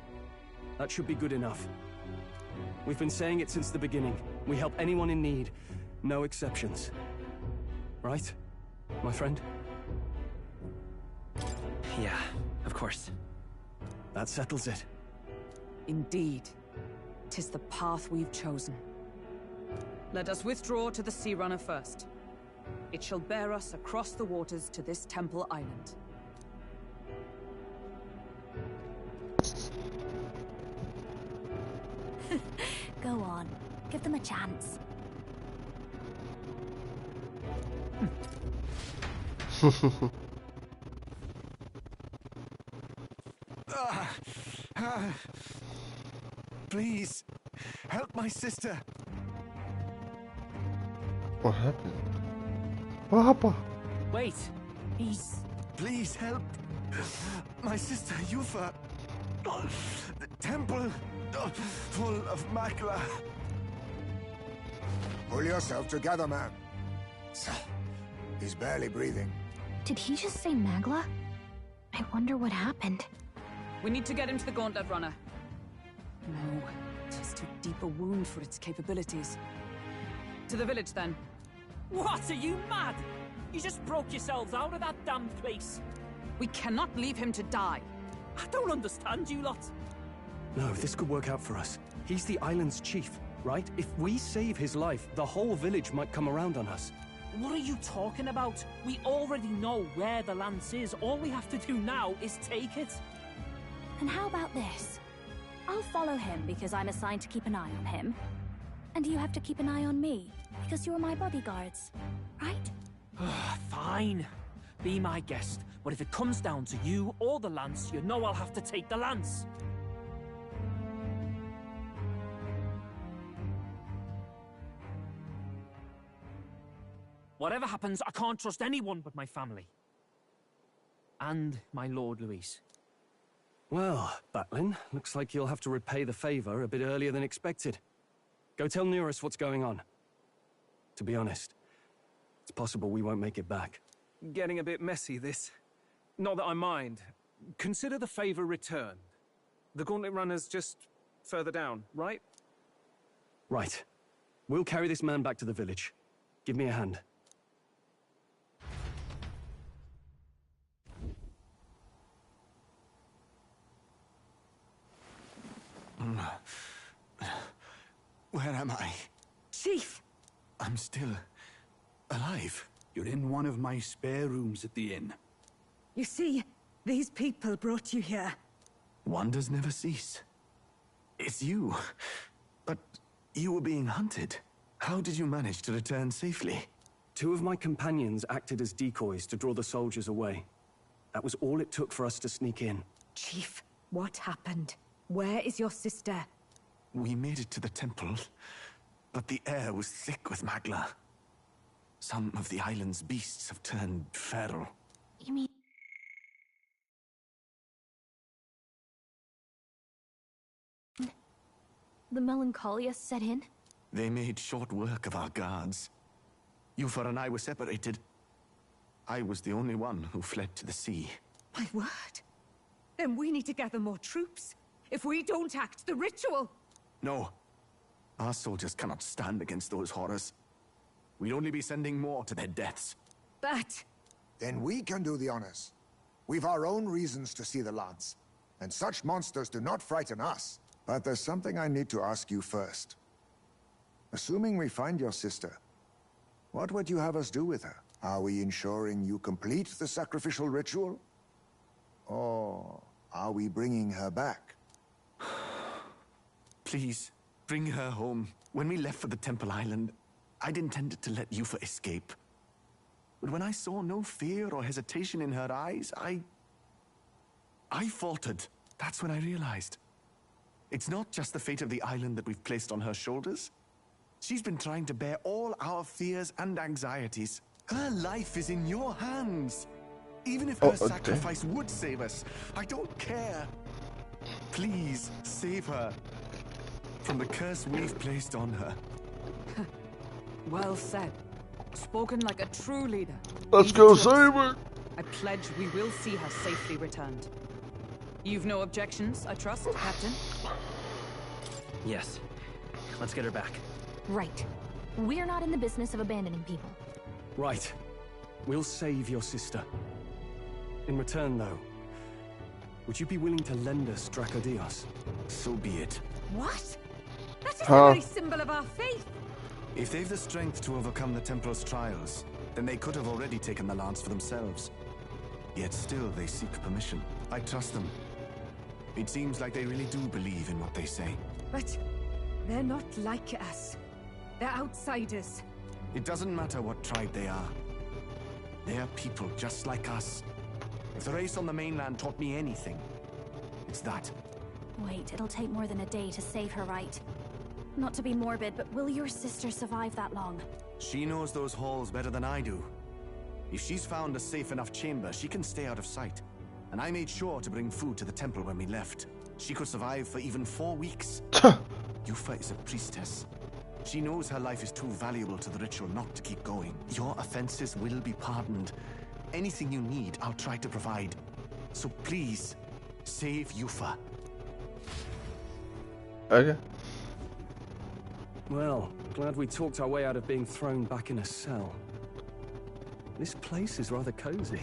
That should be good enough. We've been saying it since the beginning. We help anyone in need, no exceptions. Right, my friend? Yeah, of course. That settles it. Indeed. 'Tis the path we've chosen. Let us withdraw to the Sea Runner first. It shall bear us across the waters to this temple island. Go on. Give them a chance. Please, help my sister. What happened? What happened? Wait, he's... Please help. My sister, Yufa. The temple, full of Makla. Pull yourself together, man. He's barely breathing. Did he just say Magla? I wonder what happened. We need to get him to the Gauntlet Runner. No, tis too deep a wound for its capabilities. To the village, then. What, are you mad? You just broke yourselves out of that damn place. We cannot leave him to die. I don't understand you lot. No, this could work out for us. He's the island's chief, right? If we save his life, the whole village might come around on us. What are you talking about? We already know where the lance is. All we have to do now is take it. And how about this? I'll follow him because I'm assigned to keep an eye on him. And you have to keep an eye on me because you're my bodyguards, right? Fine. Be my guest. But if it comes down to you or the lance, you know I'll have to take the lance. Whatever happens, I can't trust anyone but my family. and my Lord Luis. Well, Ballin, looks like you'll have to repay the favor a bit earlier than expected. Go tell Nearest what's going on. To be honest, it's possible we won't make it back. Getting a bit messy, this. Not that I mind. Consider the favor returned. The Gauntlet Runner's just further down, right? Right. We'll carry this man back to the village. Give me a hand. Where am I? Chief! I'm still alive. You're in one of my spare rooms at the inn. You see, these people brought you here. Wonders never cease. It's you. But you were being hunted. How did you manage to return safely? 2 of my companions acted as decoys to draw the soldiers away. That was all it took for us to sneak in. Chief, what happened? Where is your sister? We made it to the temple, but the air was thick with magla. Some of the island's beasts have turned feral. You mean... the melancholia set in? They made short work of our guards. Yufa and I were separated. I was the only one who fled to the sea. My word. Then we need to gather more troops. If we don't act, the ritual... No. Our soldiers cannot stand against those horrors. We'd only be sending more to their deaths. But... Then we can do the honors. We've our own reasons to see the lads. And such monsters do not frighten us. But there's something I need to ask you first. Assuming we find your sister, what would you have us do with her? Are we ensuring you complete the sacrificial ritual? Or are we bringing her back? Please, bring her home. When we left for the Temple Island, I'd intended to let Yufa escape. But when I saw no fear or hesitation in her eyes, I faltered. That's when I realized. It's not just the fate of the island that we've placed on her shoulders. She's been trying to bear all our fears and anxieties. Her life is in your hands. Even if her sacrifice would save us, I don't care. Please, save her from the curse we've placed on her. Well said. Spoken like a true leader. Let's go save her. I pledge we will see her safely returned. You've no objections, I trust, Captain? Yes. Let's get her back. Right. We're not in the business of abandoning people. Right. We'll save your sister. In return, though, would you be willing to lend us Dracodios? So be it. What? That is the very symbol of our faith. If they've the strength to overcome the Templar's trials, then they could have already taken the lance for themselves. Yet still they seek permission. I trust them. It seems like they really do believe in what they say. But they're not like us. They're outsiders. It doesn't matter what tribe they are. They're people just like us. If the race on the mainland taught me anything, it's that. Wait, it'll take more than a day to save her, right? Not to be morbid, but will your sister survive that long? She knows those halls better than I do. If she's found a safe enough chamber, she can stay out of sight. And I made sure to bring food to the temple when we left. She could survive for even 4 weeks. Yufa is a priestess. She knows her life is too valuable to the ritual not to keep going. Your offenses will be pardoned. Anything you need, I'll try to provide. So please, save Yufa. Okay. Well, glad we talked our way out of being thrown back in a cell. This place is rather cozy.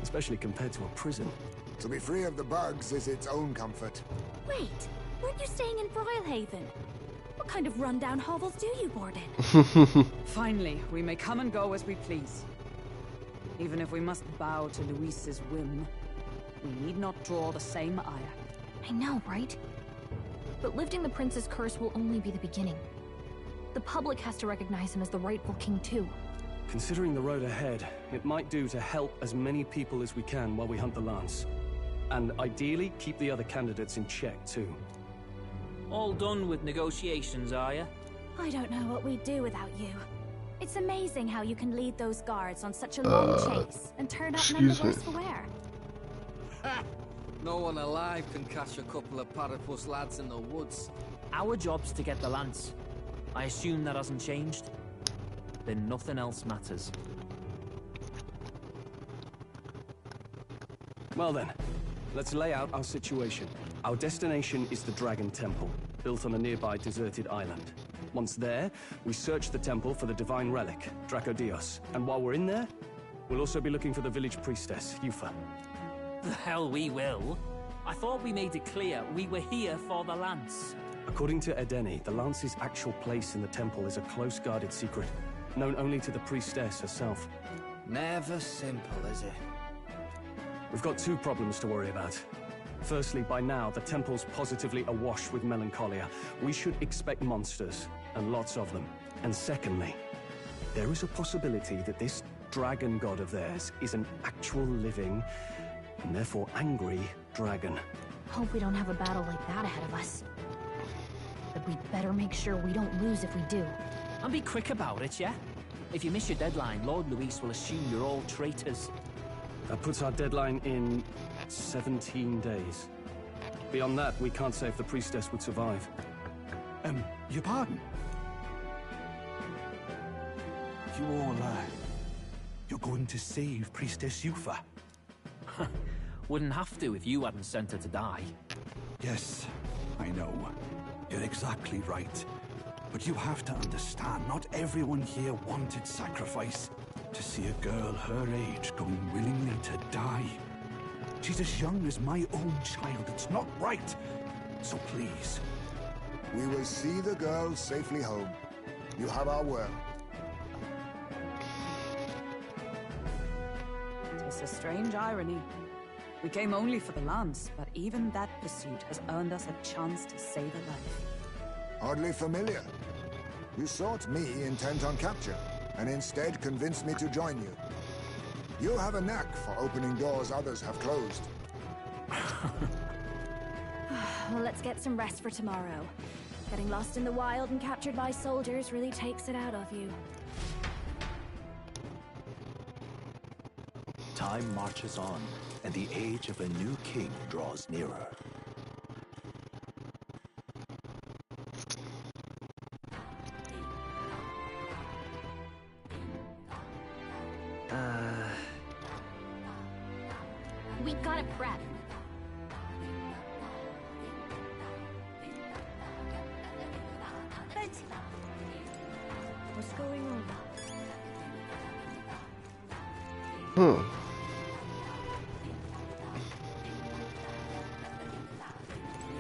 Especially compared to a prison. To be free of the bugs is its own comfort. Wait, weren't you staying in Broilhaven? What kind of rundown hovels do you board in? Finally, we may come and go as we please. Even if we must bow to Luis's whim, we need not draw the same ire. I know, right? But lifting the prince's curse will only be the beginning. The public has to recognize him as the rightful king too. Considering the road ahead, it might do to help as many people as we can while we hunt the lance. And ideally, keep the other candidates in check too. All done with negotiations, are you? I don't know what we'd do without you. It's amazing how you can lead those guards on such a long chase and turn up none the worse for wear. No one alive can catch a couple of platypus lads in the woods. Our job's to get the lance. I assume that hasn't changed? Then nothing else matters. Well then, let's lay out our situation. Our destination is the Dragon Temple, built on a nearby deserted island. Once there, we search the temple for the divine relic, Dracodios. And while we're in there, we'll also be looking for the village priestess, Yufa. The hell we will. I thought we made it clear we were here for the lance. According to Edeni, the lance's actual place in the temple is a close-guarded secret, known only to the priestess herself. Never simple, is it? We've got two problems to worry about. Firstly, by now, the temple's positively awash with melancholia. We should expect monsters, and lots of them. And secondly, there is a possibility that this dragon god of theirs is an actual living, and therefore angry, dragon. Hope we don't have a battle like that ahead of us. But we'd better make sure we don't lose if we do. And be quick about it, yeah? If you miss your deadline, Lord Luis will assume you're all traitors. That puts our deadline in 17 days. Beyond that, we can't say if the priestess would survive. Your pardon? You all, you're going to save Priestess Yufa? Wouldn't have to if you hadn't sent her to die. Yes, I know. You're exactly right. But you have to understand, not everyone here wanted sacrifice. To see a girl her age going willingly to die. She's as young as my own child. It's not right. So please. We will see the girl safely home. You have our word. It's a strange irony. We came only for the lance, but even that pursuit has earned us a chance to save a life. Oddly familiar. You sought me intent on capture, and instead convinced me to join you. You have a knack for opening doors others have closed. Well, let's get some rest for tomorrow. Getting lost in the wild and captured by soldiers really takes it out of you. Time marches on, and the age of a new king draws nearer. We gotta prep. What's going on?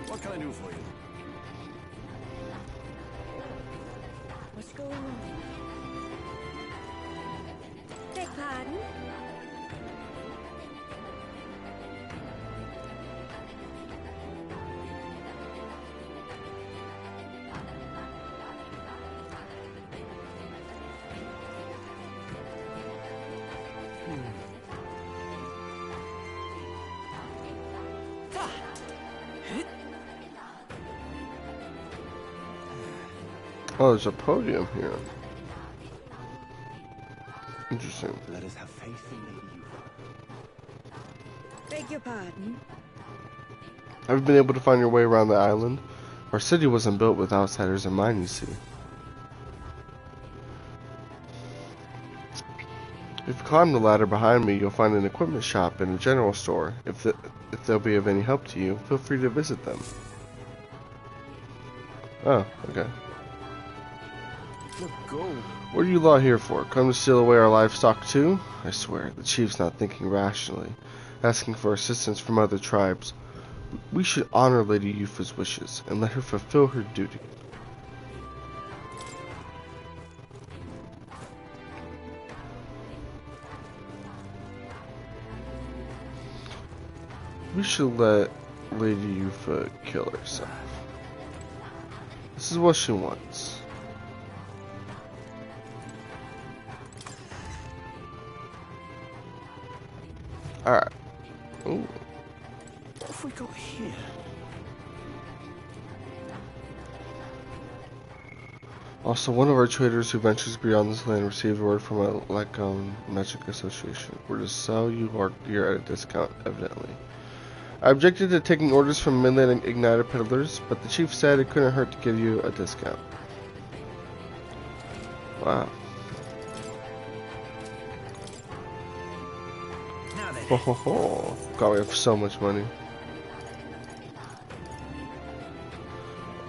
What can I do for you? What's going on? Beg pardon? Oh, there's a podium here. Interesting. Let us have faith in Lady Yufa. Beg your pardon? Have you been able to find your way around the island? Our city wasn't built with outsiders in mind, you see. If you climb the ladder behind me, you'll find an equipment shop and a general store. If they'll be of any help to you, feel free to visit them. Oh, okay. Go. What are you lot here for? Come to steal away our livestock too? I swear, the chief's not thinking rationally, asking for assistance from other tribes. We should honor Lady Yufa's wishes and let her fulfill her duty. We should let Lady Yufa kill herself. This is what she wants. Alright. Ooh. What have we got here? Also, one of our traders who ventures beyond this land received word from a Magic Association. We're to sell you our gear at a discount, evidently. I objected to taking orders from Midland Igniter peddlers, but the chief said it couldn't hurt to give you a discount. Wow. Ho ho ho. God, we have so much money.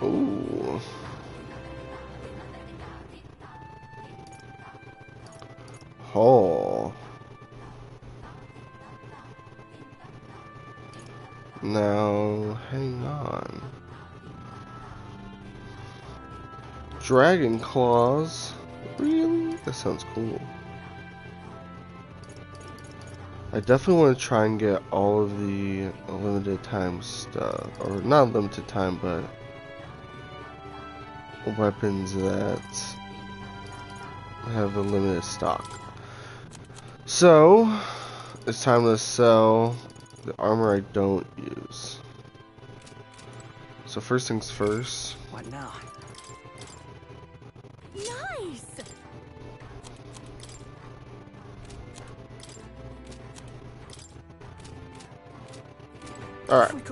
Ooh. Oh. Now, hang on. Dragon claws? Really? That sounds cool. I definitely want to try and get all of the limited time stuff. Or not limited time, but weapons that have a limited stock. So, it's time to sell the armor I don't use. So first things first. What now? Nice! Alright.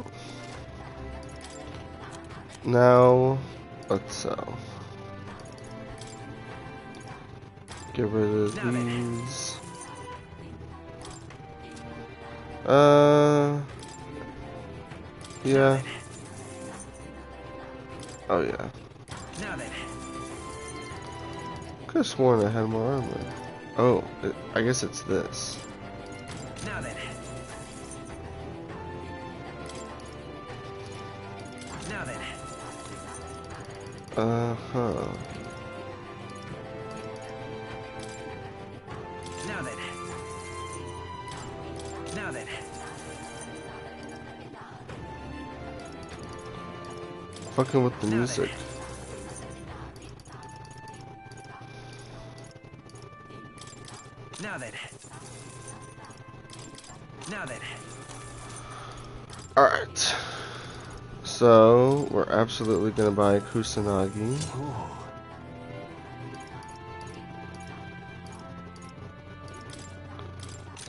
Now, let's sell. Get rid of these. Yeah. Oh, yeah. Could have sworn I had more armor. Oh, I guess it's this. Now then. Now then. Uh-huh. Now then. Now then. Fucking with the music. Now then. Now then. Alright. So, we're absolutely gonna buy Kusanagi.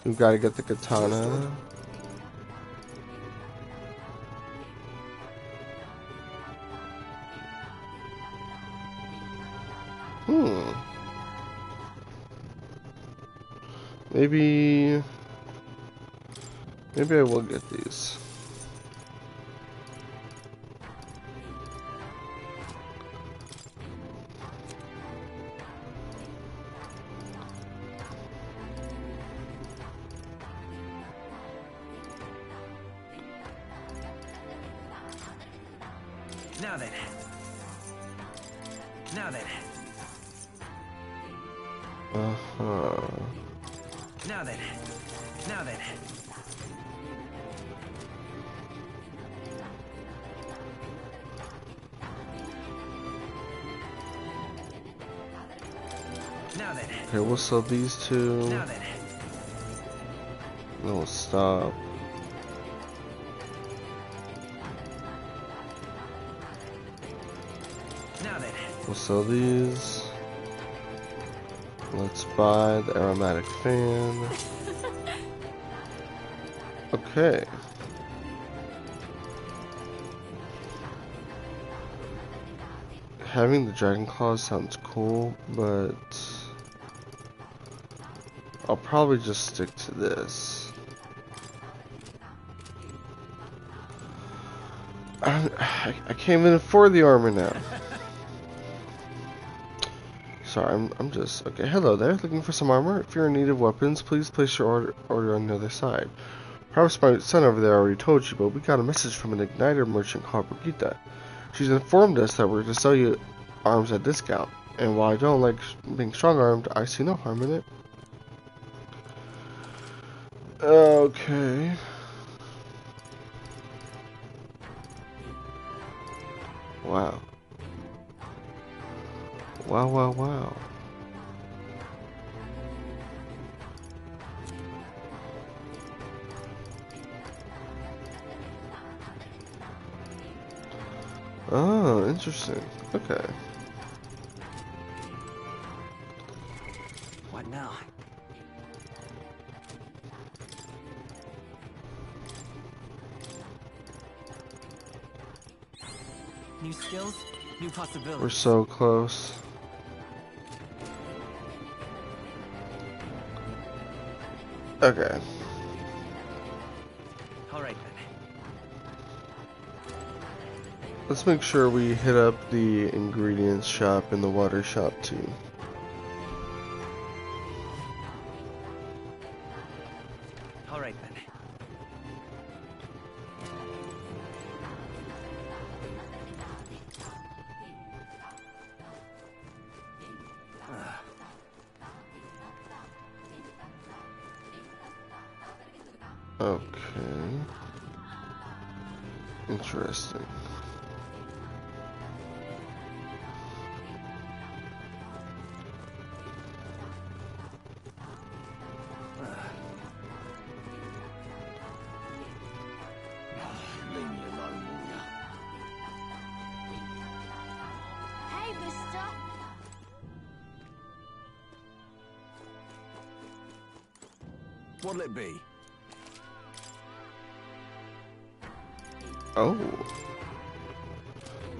We've gotta get the katana. Maybe I will get these. Now then. Now then. Uh-huh. Now then. Now then. Now then. Okay, we'll sell these two. Now then. Then we'll stop. Now then. We'll sell these. Let's buy the aromatic fan. Okay. Having the dragon claws sounds cool, but I'll probably just stick to this. I came in for the armor now. Sorry, I'm just... Okay, hello there. Looking for some armor? If you're in need of weapons, please place your order on the other side. Perhaps my son over there already told you, but we got a message from an igniter merchant called Brigitte. She's informed us that we're to sell you arms at discount. And while I don't like being strong-armed, I see no harm in it. Okay. Wow. Wow, wow, wow. Oh, interesting. Okay. What now? New skills, new possibilities. We're so close. Okay. Alright then. Let's make sure we hit up the ingredients shop and the water shop too. Alright then. Okay. Interesting. Leave me alone, will ya? Hey, mister. What'll it be? Oh.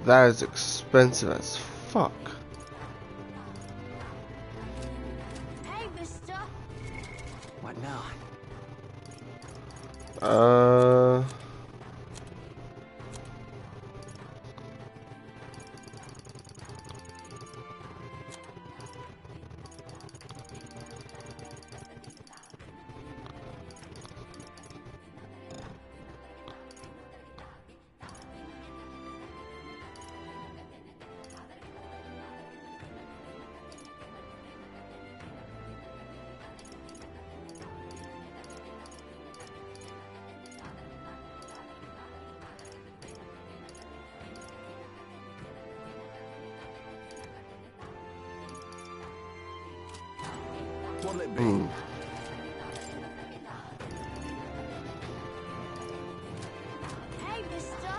That is expensive as fuck. Hey, mister. What now? What'll it be? Hey, mister.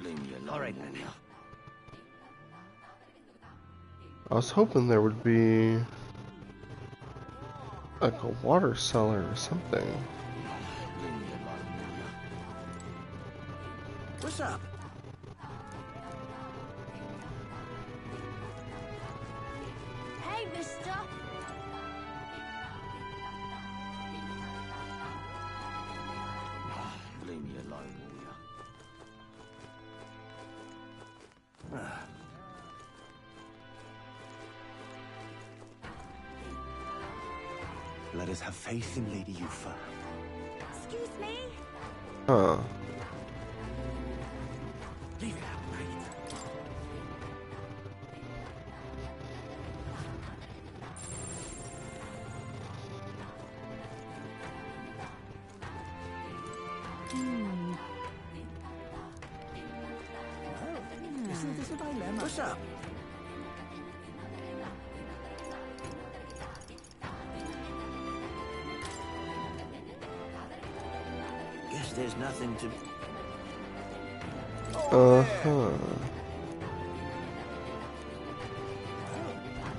Leave me alone, Alright will then. ya? I was hoping there would be like a water cellar or something. Leave me alone, will ya? What's up? Hey, mister. Leave me alone, will ya? Let us have faith in Lady Yufa. Excuse me? Huh. Leave it out, mate. Isn't this a dilemma? What's up? Guess there's nothing to... Uh-huh.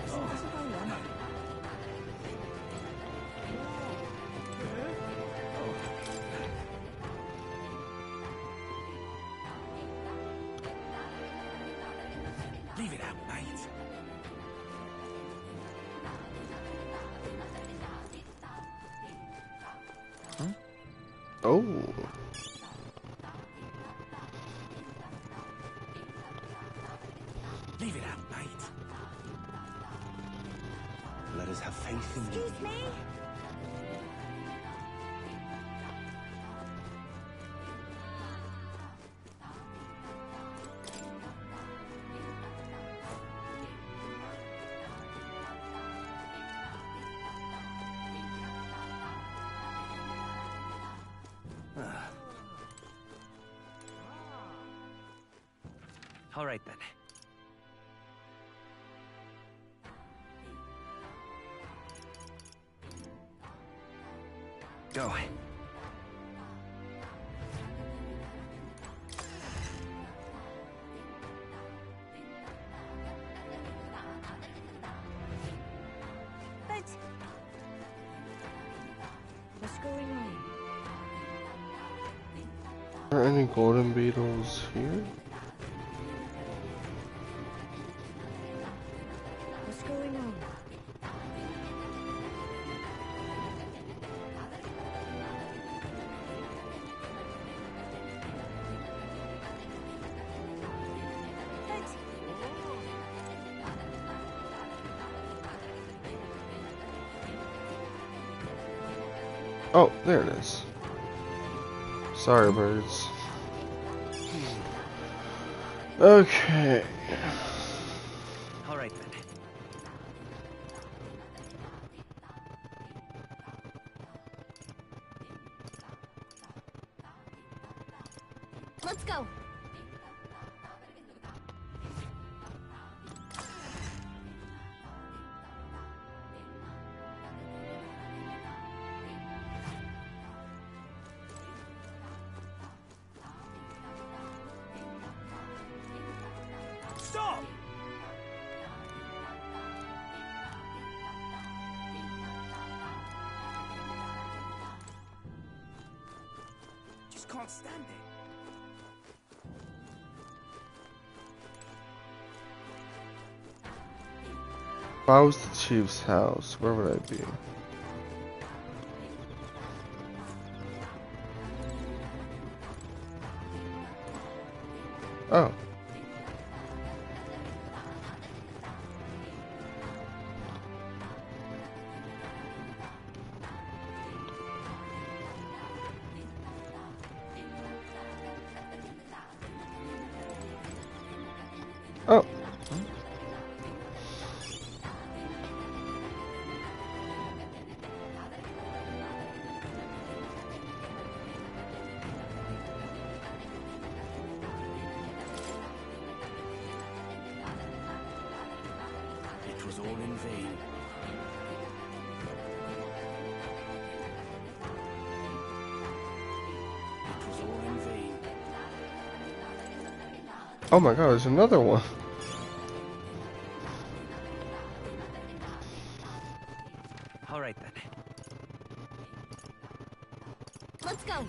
Isn't this a dilemma? Leave it out, mate. Oh. Leave it out, mate. Let us have faith in Lady Excuse me? Alright then. Go. Are there any golden beetles here? What's going on? Oh, there it is. Sorry, birds. Okay. All right then. Let's go. Stop! Just can't stand it. If I was the chief's house, where would I be? Oh. Oh. It was all in vain. It was all in vain. Oh my god, there's another one. All right then. Let's go.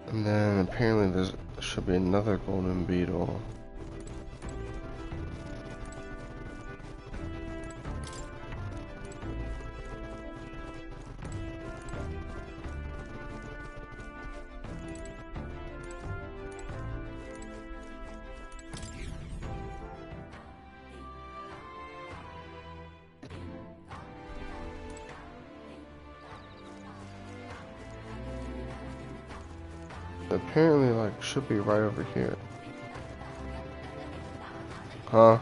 And then apparently there should be another golden beetle. Apparently, like, should be right over here. Huh?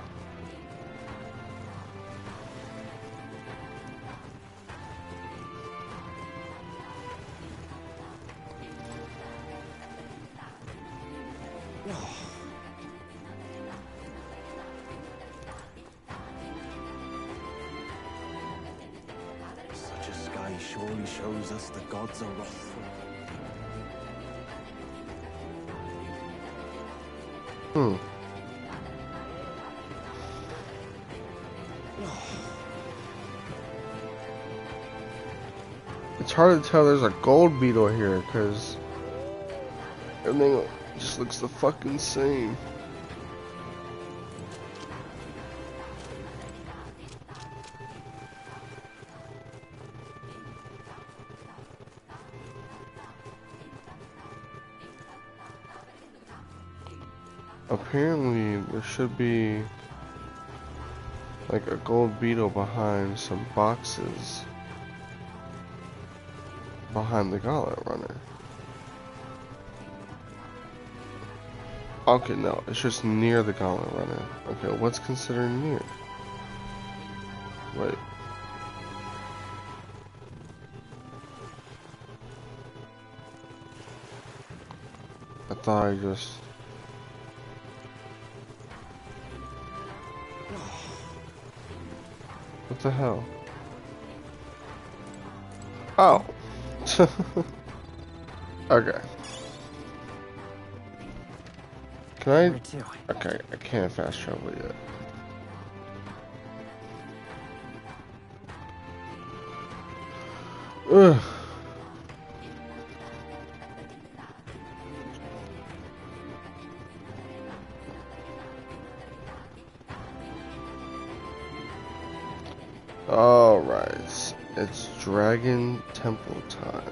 Such a sky surely shows us the gods are wrathful. Hmm. It's hard to tell there's a gold beetle here because everything just looks the fucking same. Apparently there should be like a gold beetle behind some boxes behind the gauntlet runner. Okay, no, it's just near the gauntlet runner. Okay, what's considered near? Wait. I thought I just... What the hell? Oh! Okay. Can I? Okay, I can't fast travel yet. Ugh. Alright, it's Dragon Temple time.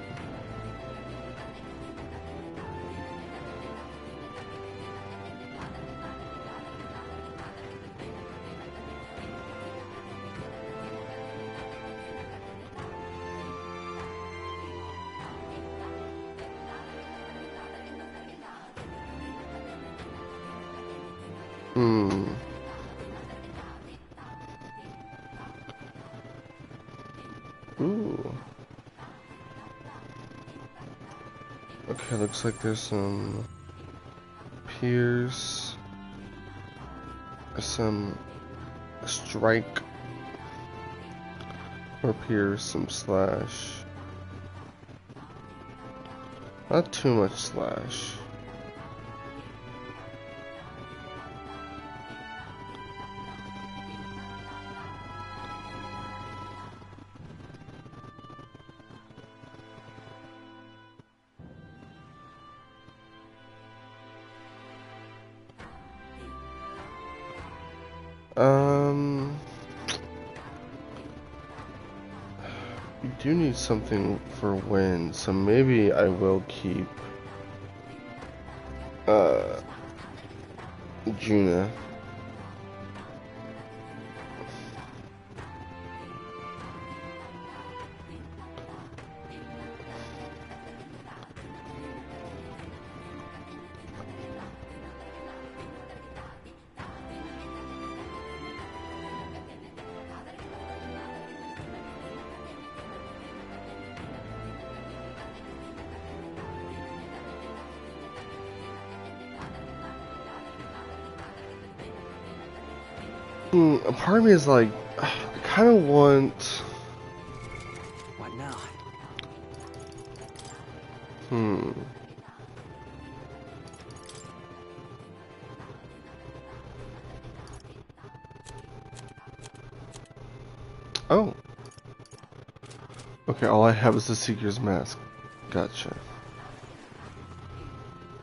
Ooh. Okay, looks like there's some pierce, some strike, or pierce, some slash. Not too much slash. You do need something for wind, so maybe I will keep Juna. A part of me is like, I kind of want. What now? Oh. Okay, all I have is the Seeker's Mask. Gotcha.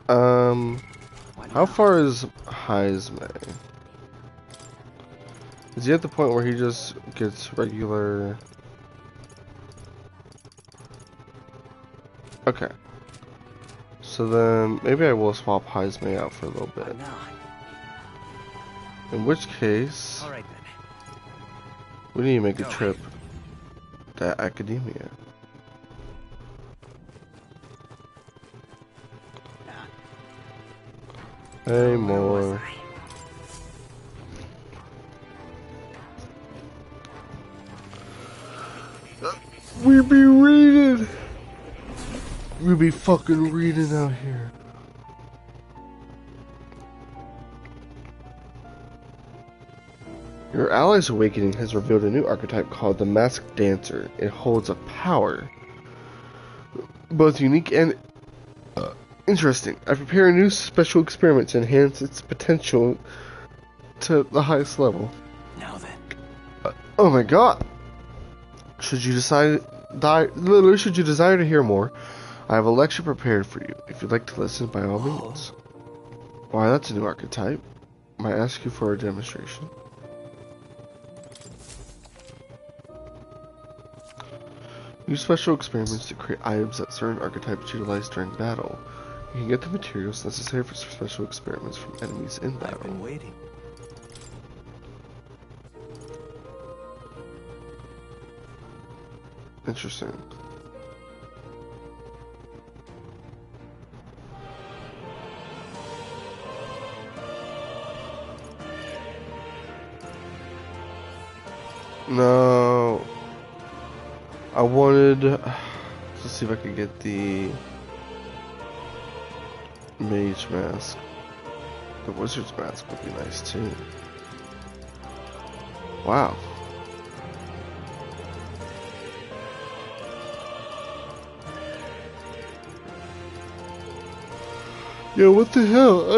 How far is Heisme? Is he at the point where he just gets regular? Okay. So then maybe I will swap Heisme out for a little bit. In which case, we need to make a trip to Academia. Hey, more. We be reading. We be fucking reading out here. Your ally's awakening has revealed a new archetype called the Masked Dancer. It holds a power both unique and interesting. I prepare a new special experiment to enhance its potential to the highest level. Now then. Oh my god. Should you desire to hear more, I have a lecture prepared for you. If you'd like to listen, by all means. Why, that's a new archetype. Might ask you for a demonstration. Use special experiments to create items that certain archetypes utilize during battle. You can get the materials necessary for special experiments from enemies in battle. I've been waiting. Interesting. No. I wanted to see if I could get the Mage Mask. The Wizard's Mask would be nice too. Wow. Yo, what the hell?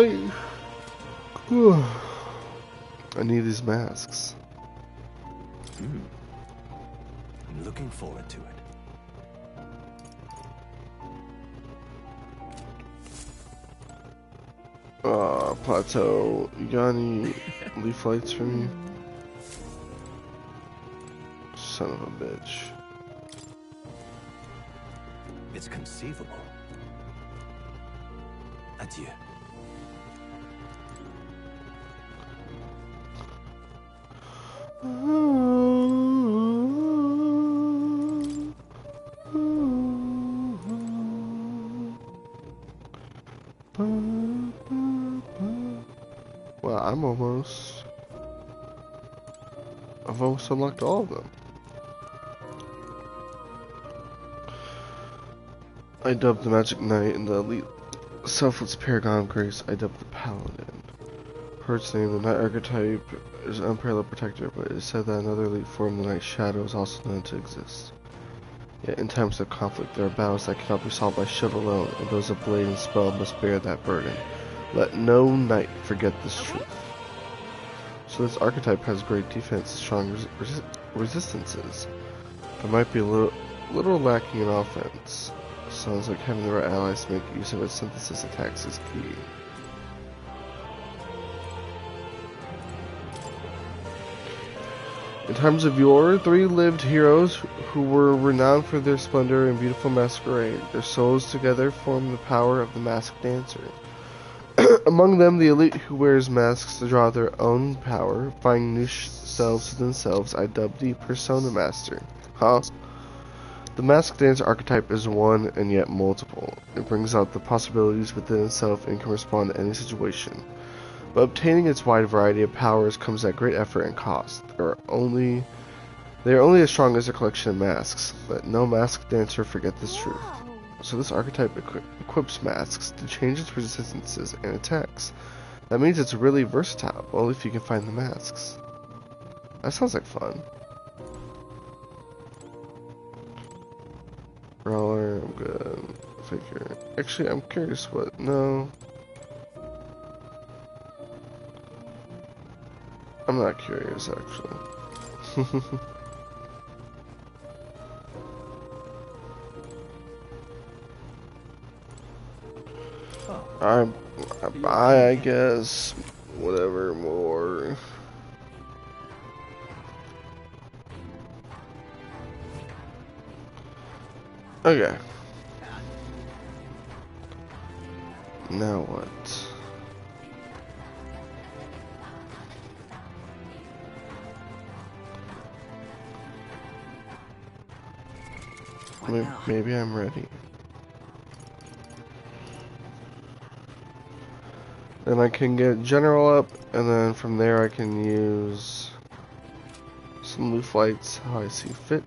I need these masks. I'm looking forward to it. Plateau. You got any leaf lights for me? son of a bitch. It's conceivable. Adieu. Well, I've almost unlocked all of them. I dubbed the Magic Knight and the Elite Selfless Paragon of Grace. I dubbed the Paladin. Per its name, the Knight archetype is an unparalleled protector, but it is said that another elite form, the Knight Shadow, is also known to exist. Yet in times of conflict, there are battles that cannot be solved by shield alone, and those of blade and spell must bear that burden. Let no knight forget this truth. So this archetype has great defense, strong resistances, but might be a little lacking in offense. Sounds like having the right allies to make use of its synthesis attacks is key. In times of yore, 3 lived heroes who were renowned for their splendor and beautiful masquerade. Their souls together form the power of the masked dancer. Among them, the elite who wears masks to draw their own power, finding new selves to themselves, I dubbed the Persona Master. Huh? The masked dancer archetype is one and yet multiple. It brings out the possibilities within itself and can respond to any situation. But obtaining its wide variety of powers comes at great effort and cost. They are only as strong as their collection of masks. Let no masked dancer forget this truth. So this archetype equips masks to change its resistances and attacks. That means it's really versatile, only if you can find the masks. That sounds like fun. Brawler, I'm good. Figure. Actually, I'm curious what. No. I'm not curious, actually. I guess. Whatever more. Okay. Now what? Maybe I'm ready. Then I can get general up, and then from there I can use some loot flights how I see fit.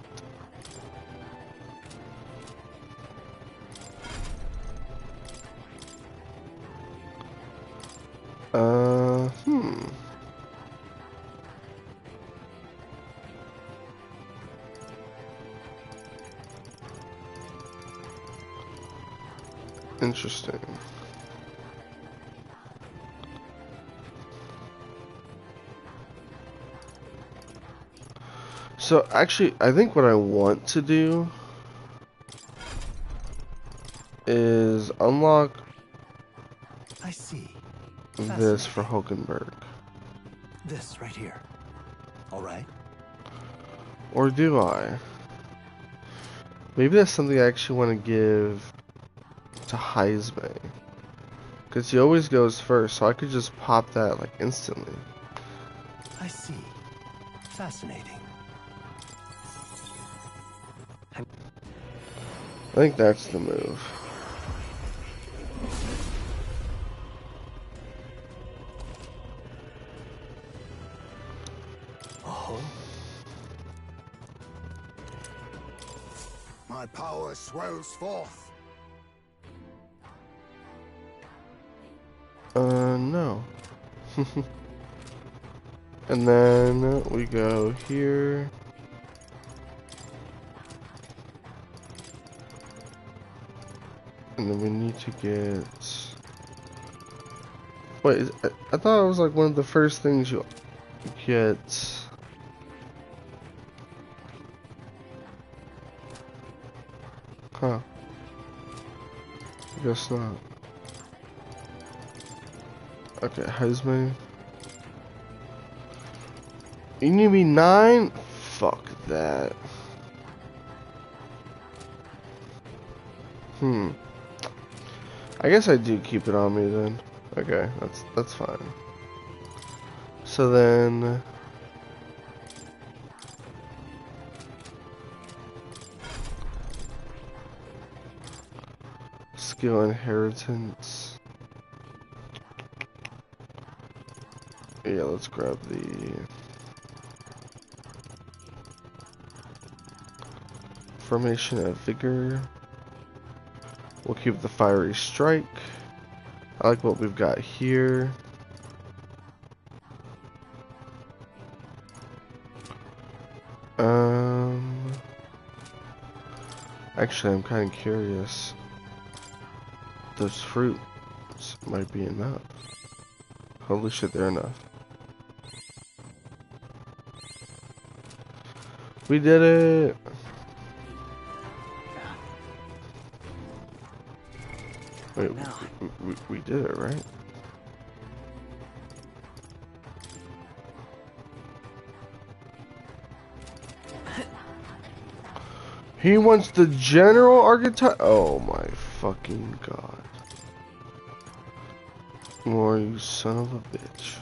Interesting. So actually, I think what I want to do is unlock this for Hulkenberg. This right here. All right. Or do I? Maybe that's something I actually want to give to Heisme, because he always goes first, so I could just pop that like instantly. I see. Fascinating. I think that's the move. My power swells forth. No. And then we go here. And then we need to get... Wait, I thought it was like one of the first things you get... Huh. I guess not. Okay, Heisme. You need me 9? Fuck that. I guess I do keep it on me then. Okay, that's fine. So then skill inheritance. Yeah, let's grab the formation of vigor. We'll keep the fiery strike. I like what we've got here. Actually, I'm kind of curious. Those fruits might be enough. Holy shit, they're enough. We did it! Wait, we did it, right? He wants the general archetype. Oh my fucking god. More, you son of a bitch.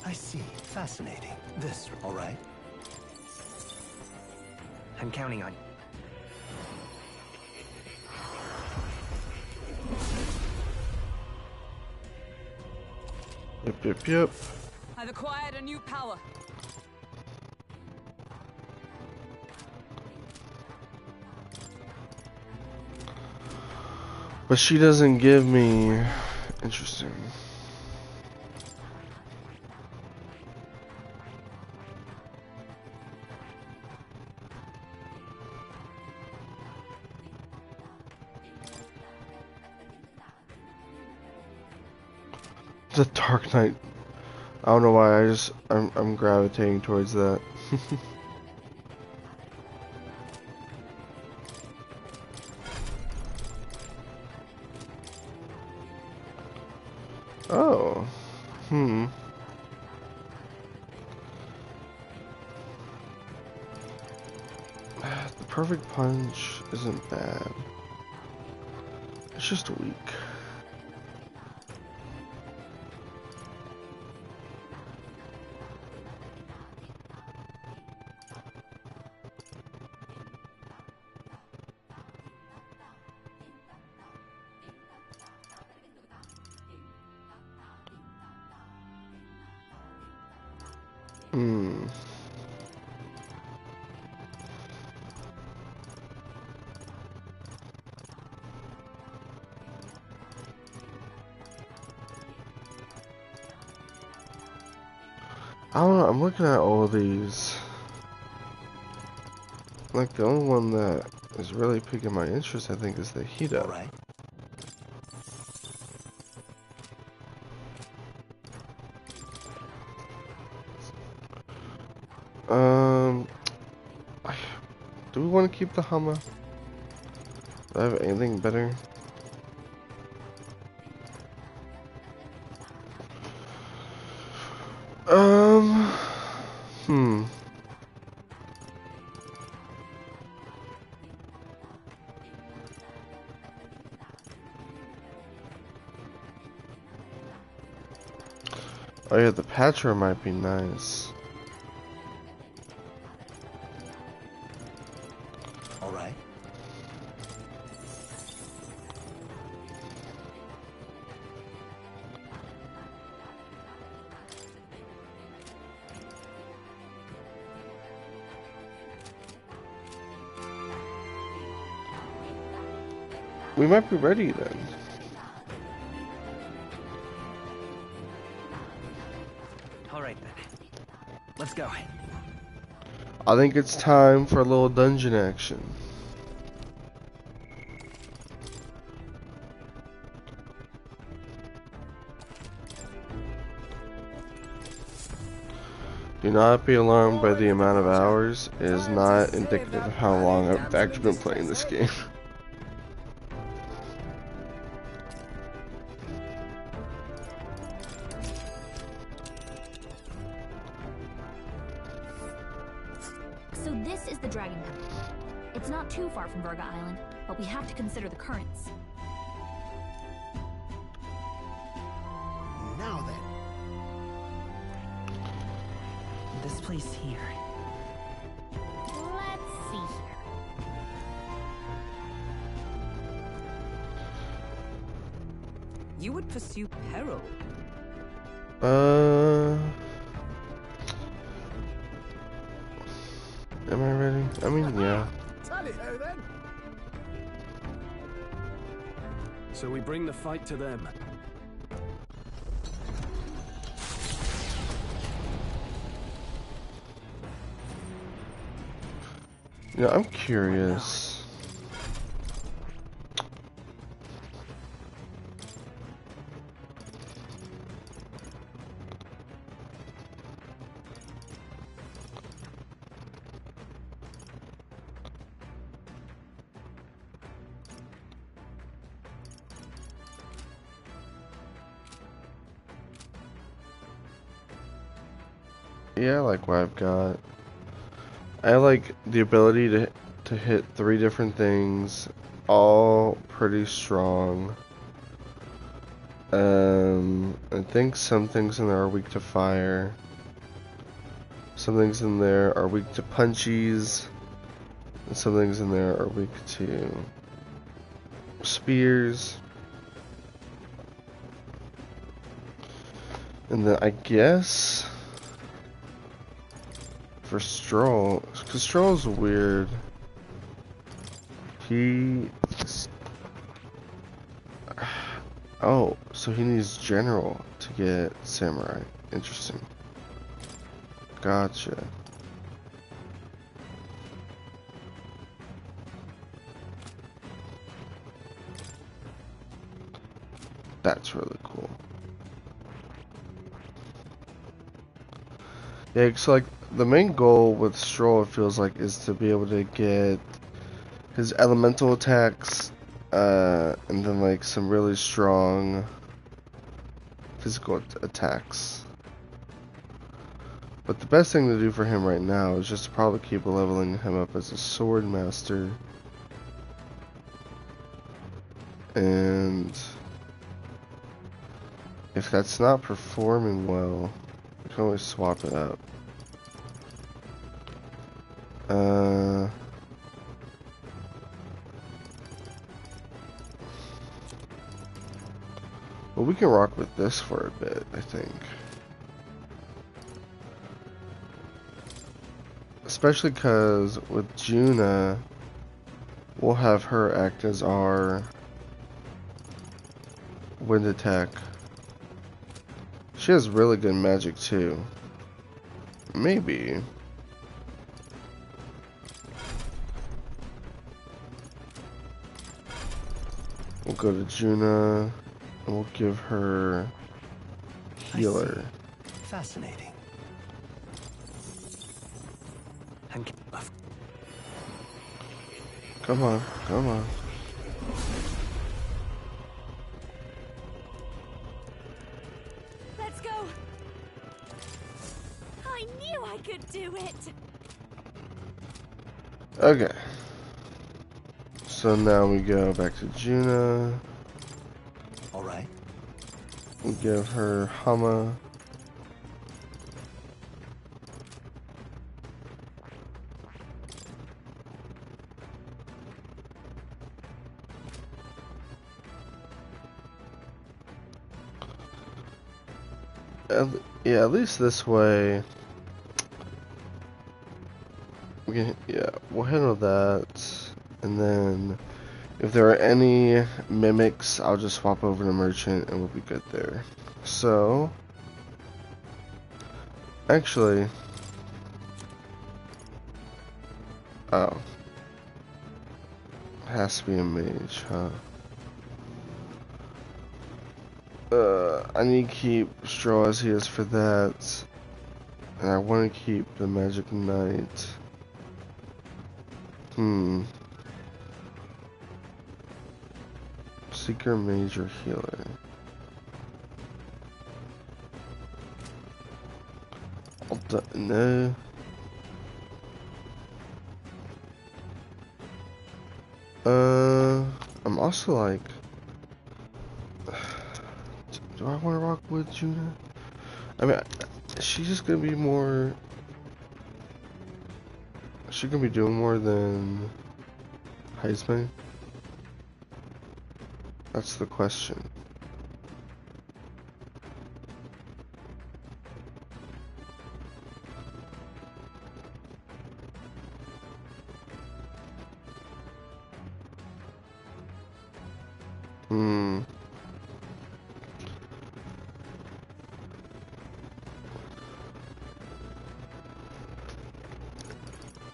I see. Fascinating. This, all right? I'm counting on you. Yep. I've acquired a new power. But she doesn't give me... Interesting. The Dark Knight. I don't know why, I'm gravitating towards that. Oh. The perfect punch isn't bad. It's just weak. I don't know, I'm looking at all of these. Like, the only one that is really piquing my interest, I think, is the Hida. All right. Do we want to keep the Hama? Do I have anything better? Oh yeah, the Patra might be nice. All right. We might be ready then. Alright then. Let's go. I think it's time for a little dungeon action. Do not be alarmed by the amount of hours. It is not indicative of how long I've actually been playing this game. So this is the Dragon Cup. It's not too far from Verga Island, but we have to consider the currents. Now then. This place here. Let's see here. You would pursue peril. Am I ready? I mean, yeah. Tally-ho then. So we bring the fight to them. Yeah, I'm curious. Yeah, I like what I've got. I like the ability to hit 3 different things, all pretty strong. I think some things in there are weak to fire. Some things in there are weak to punchies. And some things in there are weak to spears. And then I guess for Stroll, because Stroll's weird. Oh, so he needs General to get Samurai. Interesting. Gotcha. That's really cool. Yeah, so like the main goal with Stroll, it feels like, is to be able to get his elemental attacks, and then like some really strong physical attacks. But the best thing to do for him right now is just to probably keep leveling him up as a sword master. And if that's not performing well, we can always swap it up. Well, we can rock with this for a bit, I think. Especially because with Juna, we'll have her act as our wind attack. She has really good magic too. Maybe. We'll go to Juna and we'll give her healer. Fascinating. And come on, come on. Let's go. I knew I could do it. Okay. So now we go back to Juna. Alright. We give her Hama. Yeah, at least this way we can, yeah, we'll handle that. And then if there are any mimics, I'll just swap over to merchant and we'll be good there. So actually, oh, has to be a mage, huh? I need to keep Straw as he is for that. And I want to keep the Magic Knight. Seeker, Mage, or Healer. No. I'm also like, do I want to rock with Juna? I mean, she's just gonna be more. Is she gonna be doing more than Heisman? That's the question.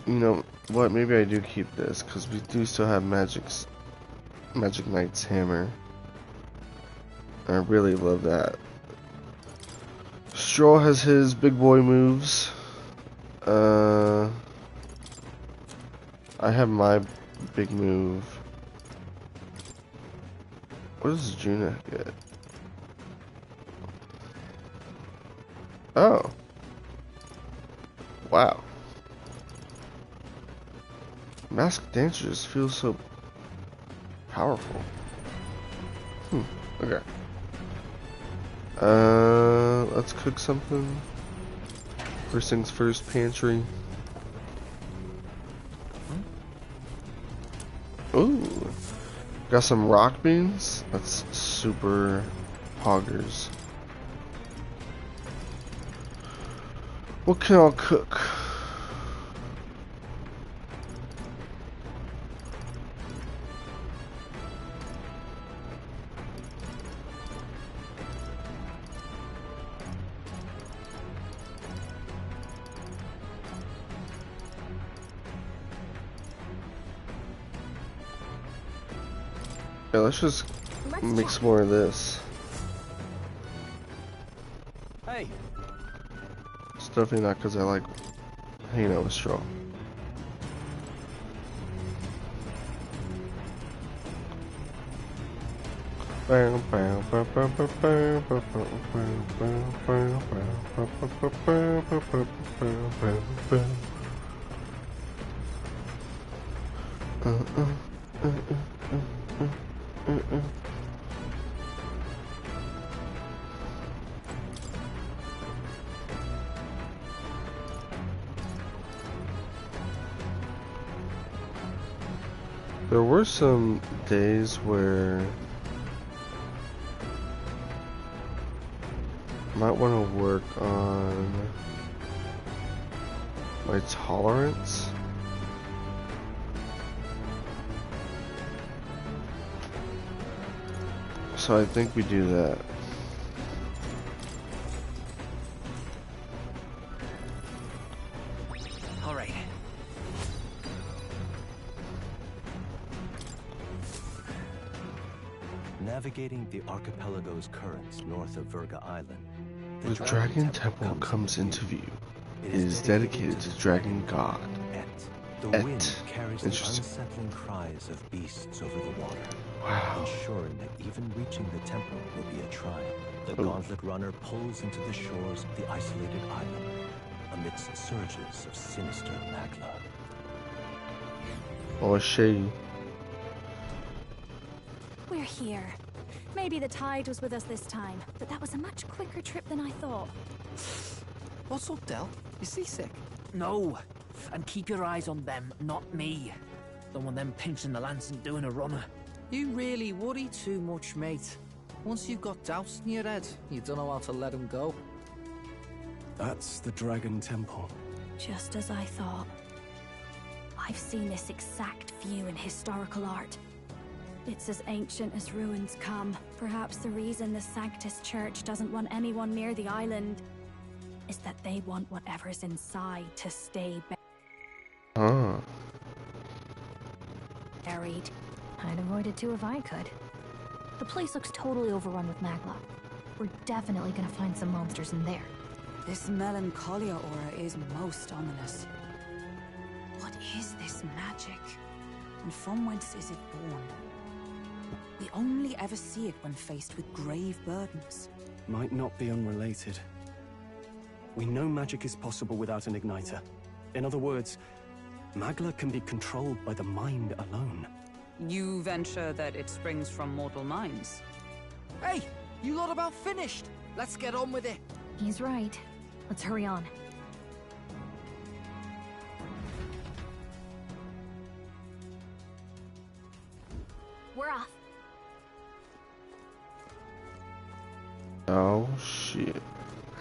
You know what? Maybe I do keep this because we do still have Magic Knight's hammer. I really love that. Straw has his big boy moves. I have my big move. What does Juna get? Oh. Wow. Masked Dancer just feels so powerful. Okay. Let's cook something. First things first, pantry. Ooh. Got some rock beans. That's super poggers. What can I cook? Yeah, let's just mix more of this. Hey. It's definitely not because I like hanging out with Straw. There were some days where I might want to work on my tolerance. So I think we do that. All right. Navigating the archipelago's currents north of Verga Island, The Dragon Temple comes into view. It is dedicated to Dragon God. The wind carries the unsettling cries of beasts over the water, ensuring that even reaching the temple will be a triumph. The Gauntlet Runner pulls into the shores of the isolated island, amidst surges of sinister magla. Oh, shady. We're here. Maybe the tide was with us this time, but that was a much quicker trip than I thought. What's up, Del? You seasick? No. And keep your eyes on them, not me. Don't want them pinching the lance and doing a runner. You really worry too much, mate. Once you've got doubts in your head, you don't know how to let them go. That's the Dragon Temple. Just as I thought. I've seen this exact view in historical art. It's as ancient as ruins come. Perhaps the reason the Sanctus Church doesn't want anyone near the island is that they want whatever's inside to stay buried. I'd avoid it too if I could. The place looks totally overrun with magla. We're definitely gonna find some monsters in there. This melancholia aura is most ominous. What is this magic? And from whence is it born? We only ever see it when faced with grave burdens. Might not be unrelated. We know magic is possible without an igniter. In other words, magla can be controlled by the mind alone. You venture that it springs from mortal minds. Hey, you lot about finished? Let's get on with it. He's right. Let's hurry on. We're off. Oh, shit.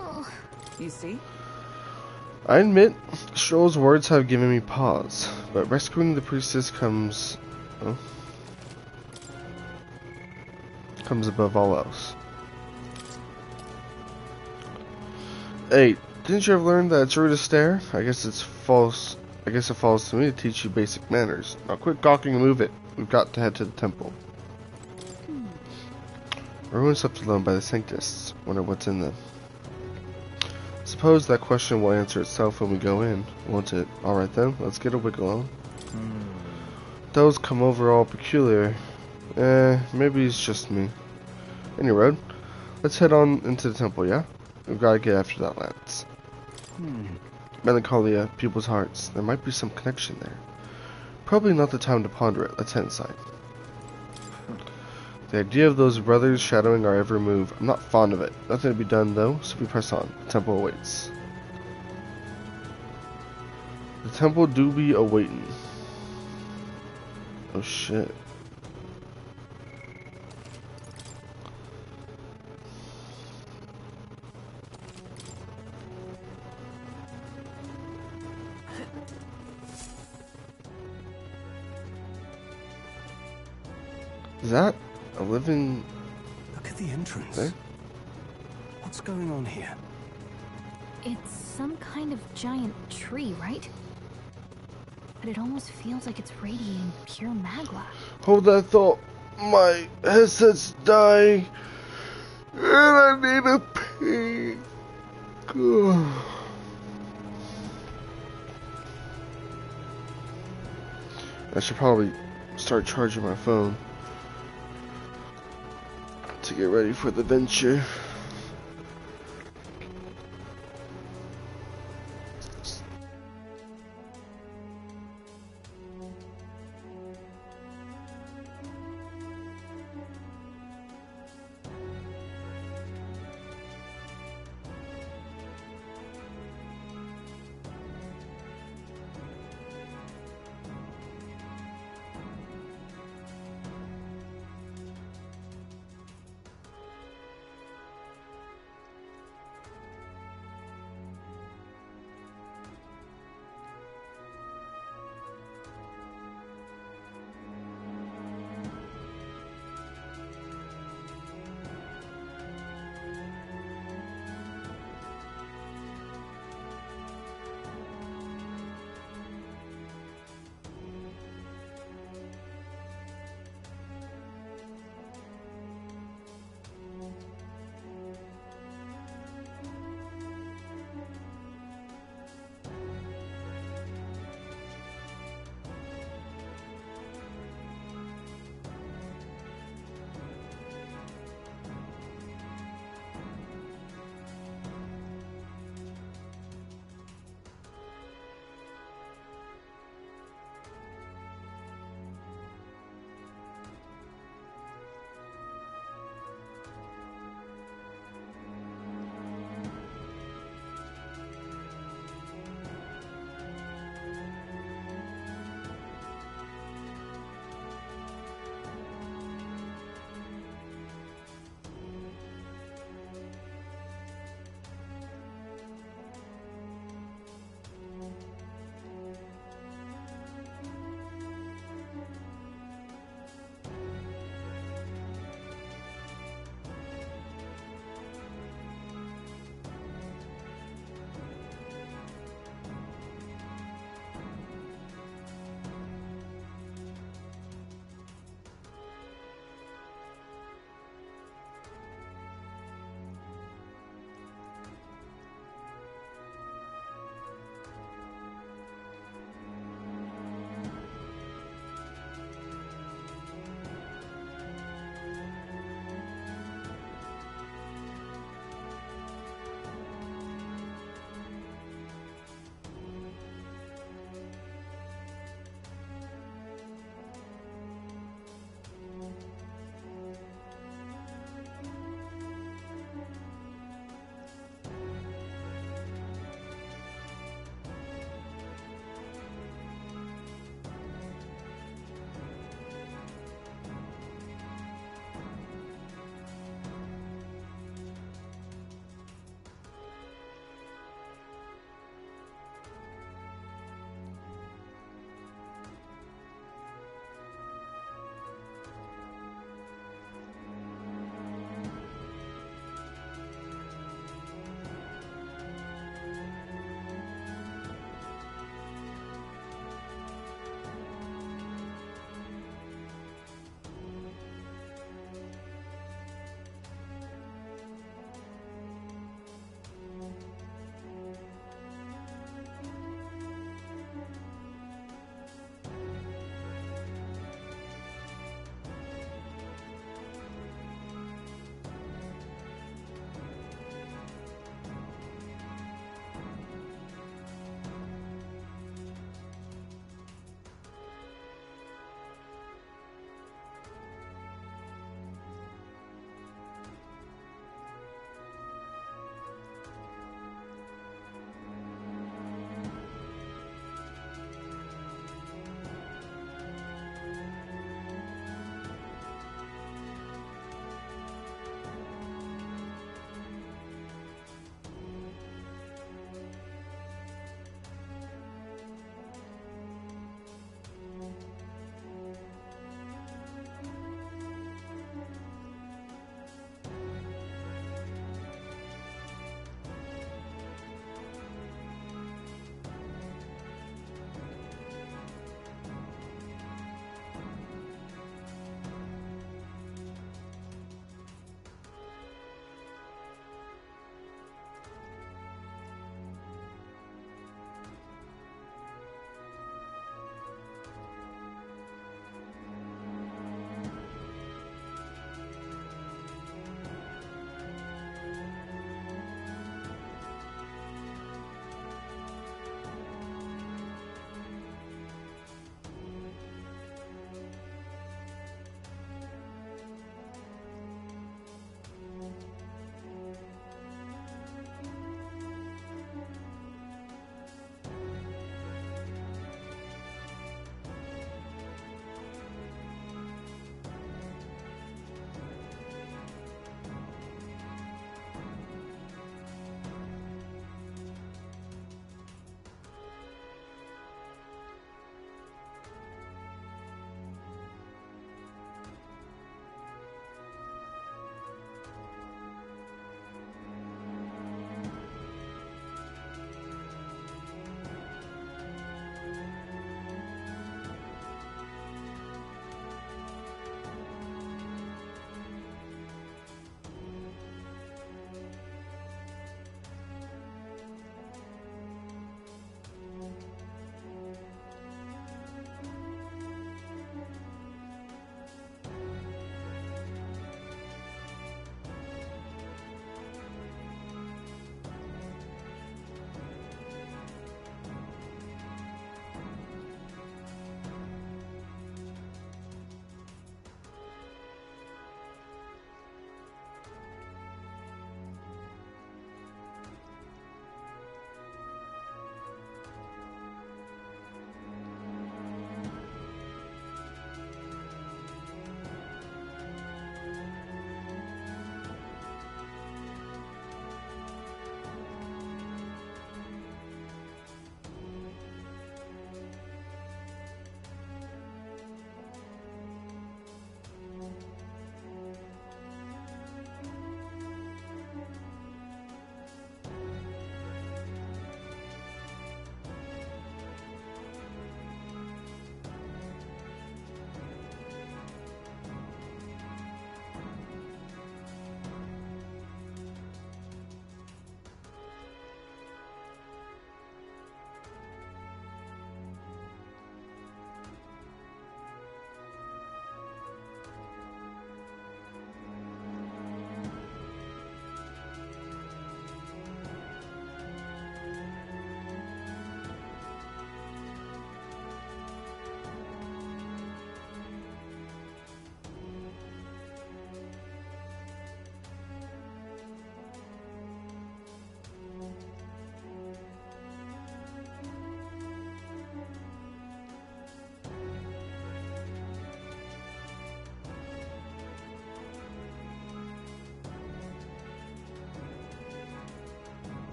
Oh. You see? I admit, Stroll's words have given me pause, but rescuing the priestess comes above all else. Hey, didn't you ever learn that it's rude to stare? I guess it falls to me to teach you basic manners. Now quit gawking and move it. We've got to head to the temple. Everyone's left alone by the Sanctists. Wonder what's in them. Suppose that question will answer itself when we go in, won't it? Alright then, let's get a wiggle on. Those come over all peculiar. Maybe it's just me. Any road. Let's head on into the temple, yeah? We've got to get after that lance. Melancholia, people's hearts. There might be some connection there. Probably not the time to ponder it. Let's head inside. The idea of those brothers shadowing our every move. I'm not fond of it. Nothing to be done though, so we press on. The temple awaits. The temple do be awaiting. Oh shit. Is that a living... Look at the entrance. There? What's going on here? It's some kind of giant tree, right? But it almost feels like it's radiating pure magma. Hold that thought. My headset's dying. And I need a pee. I should probably start charging my phone to get ready for the venture.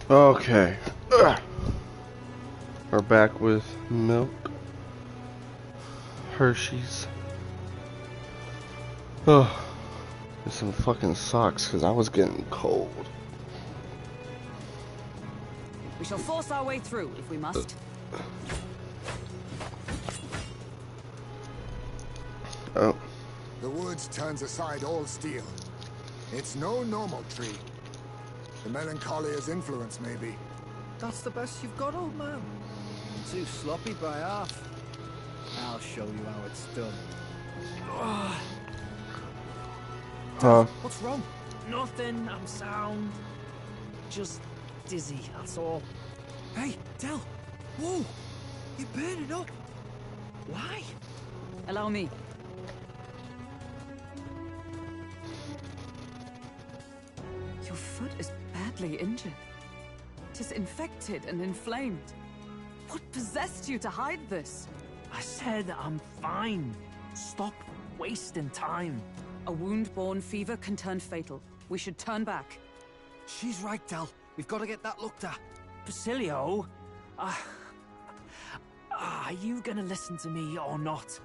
Okay. Ugh. We're back with milk. Hershey's. Oh, and some fucking socks because I was getting cold. We shall force our way through if we must. Oh. The woods turns aside all steel. It's no normal tree. The Melancholia's influence, maybe. That's the best you've got, old man. Too sloppy by half. I'll show you how it's done. Huh? What's wrong? Nothing, I'm sound. Just dizzy, that's all. Hey, Del! Whoa! You're burning up! Why? Allow me. Your foot is badly injured. It is infected and inflamed. What possessed you to hide this? I said I'm fine. Stop wasting time. A wound-borne fever can turn fatal. We should turn back. She's right, Del. We've got to get that looked at. Basilio, are you gonna listen to me or not?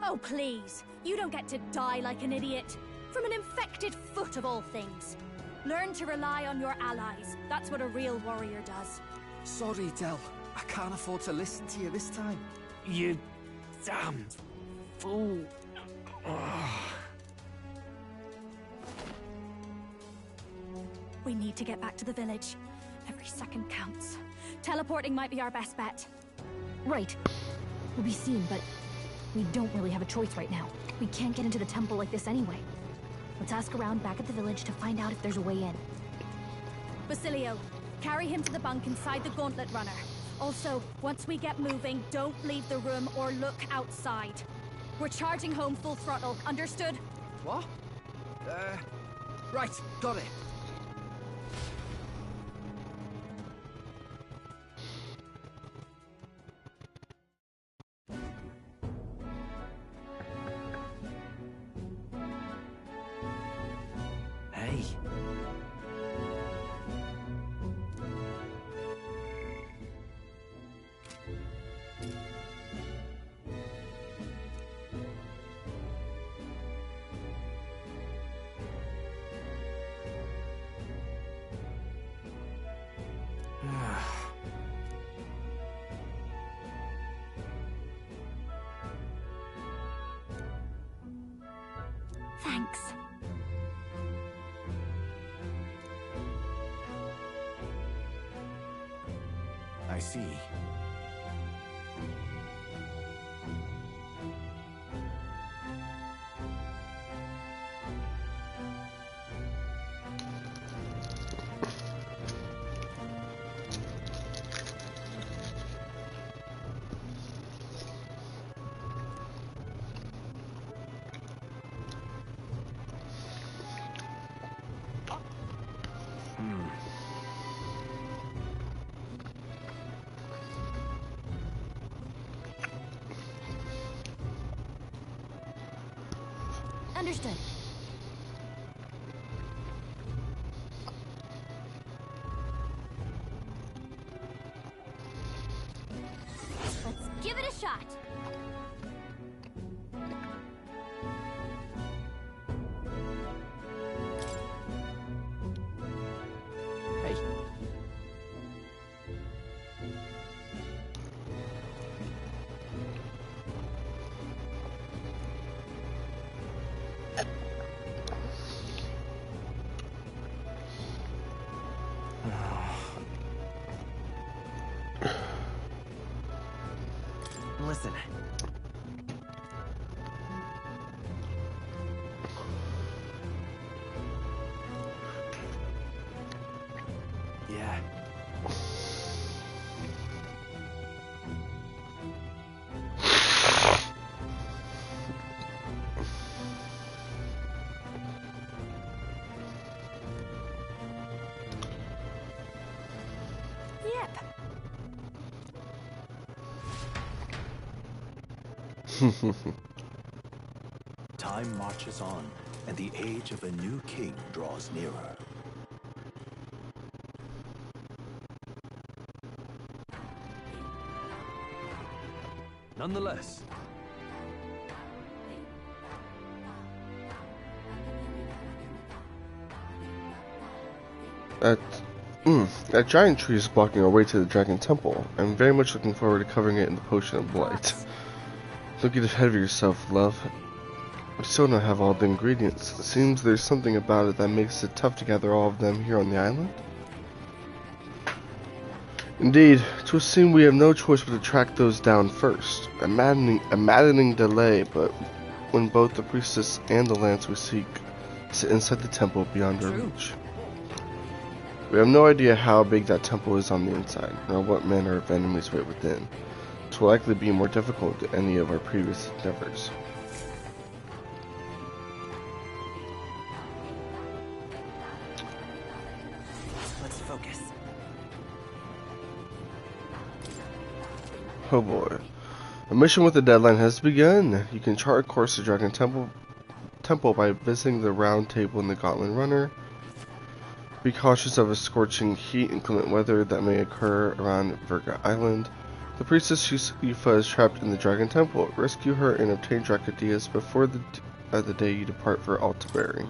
Oh, please. You don't get to die like an idiot. From an infected foot of all things. Learn to rely on your allies. That's what a real warrior does. Sorry, Del. I can't afford to listen to you this time. You damned fool. We need to get back to the village. Every second counts. Teleporting might be our best bet. Right. We'll be seen, but we don't really have a choice right now. We can't get into the temple like this anyway. Let's ask around back at the village to find out if there's a way in. Basilio, carry him to the bunk inside the gauntlet runner. Also, once we get moving, don't leave the room or look outside. We're charging home full throttle, understood? What? Right, got it. Hey. Thanks. I see. Understood. Let's give it a shot. Hey. Listen. Yeah. Yep. Time marches on, and the age of a new king draws nearer. Nonetheless. That giant tree is blocking our way to the Dragon Temple. I'm very much looking forward to covering it in the Potion of Blight. Don't get ahead of yourself, love. We still don't have all the ingredients. It seems there's something about it that makes it tough to gather all of them here on the island. Indeed, it would seem we have no choice but to track those down first. A maddening delay, but when both the priestess and the lance we seek sit inside the temple beyond our reach. We have no idea how big that temple is on the inside, nor what manner of enemies wait within. It will likely be more difficult than any of our previous endeavors. Let's focus. Oh boy. A mission with a deadline has begun. You can chart a course to Dragon Temple by visiting the round table in the Gauntlet Runner. Be cautious of a scorching heat and inclement weather that may occur around Virga Island. The priestess Yufa is trapped in the Dragon Temple. Rescue her and obtain Dracodias before the day you depart for Altaberry.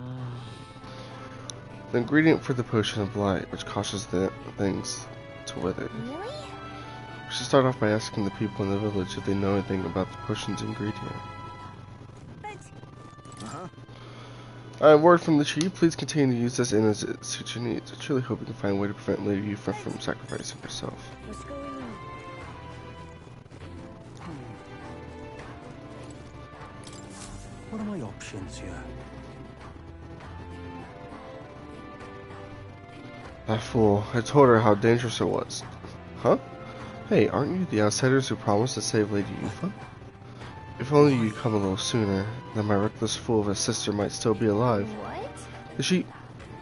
The ingredient for the Potion of Blight, which causes the things to wither. We should start off by asking the people in the village if they know anything about the potion's ingredient. I have word from the chief. Please continue to use this in as it suits your needs. I truly hope you can find a way to prevent Lady Yufa from sacrificing herself. What's going on? What are my options here? That fool. I told her how dangerous it was. Huh? Hey, aren't you the outsiders who promised to save Lady Yufa? If only you'd come a little sooner, then my reckless fool of a sister might still be alive. What? Did she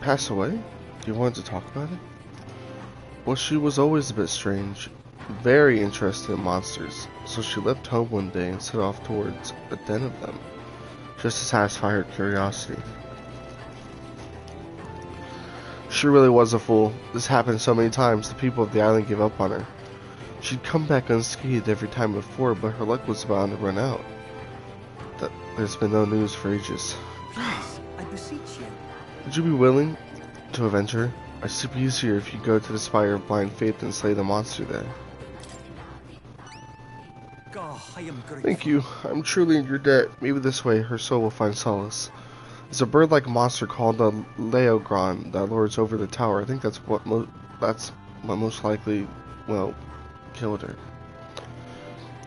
pass away? You wanted to talk about it? Well, she was always a bit strange, very interested in monsters, so she left home one day and set off towards a den of them, just to satisfy her curiosity. She really was a fool. This happened so many times, the people of the island gave up on her. She'd come back unscathed every time before, but her luck was bound to run out. There's been no news for ages. Please, I beseech you. Would you be willing to avenge her? I'd sleep easier if you go to the Spire of Blind Faith and slay the monster there. God, I am grateful. Thank you. I'm truly in your debt. Maybe this way her soul will find solace. There's a bird-like monster called the Leogron that lords over the tower. I think that's what most likely, well, killed her.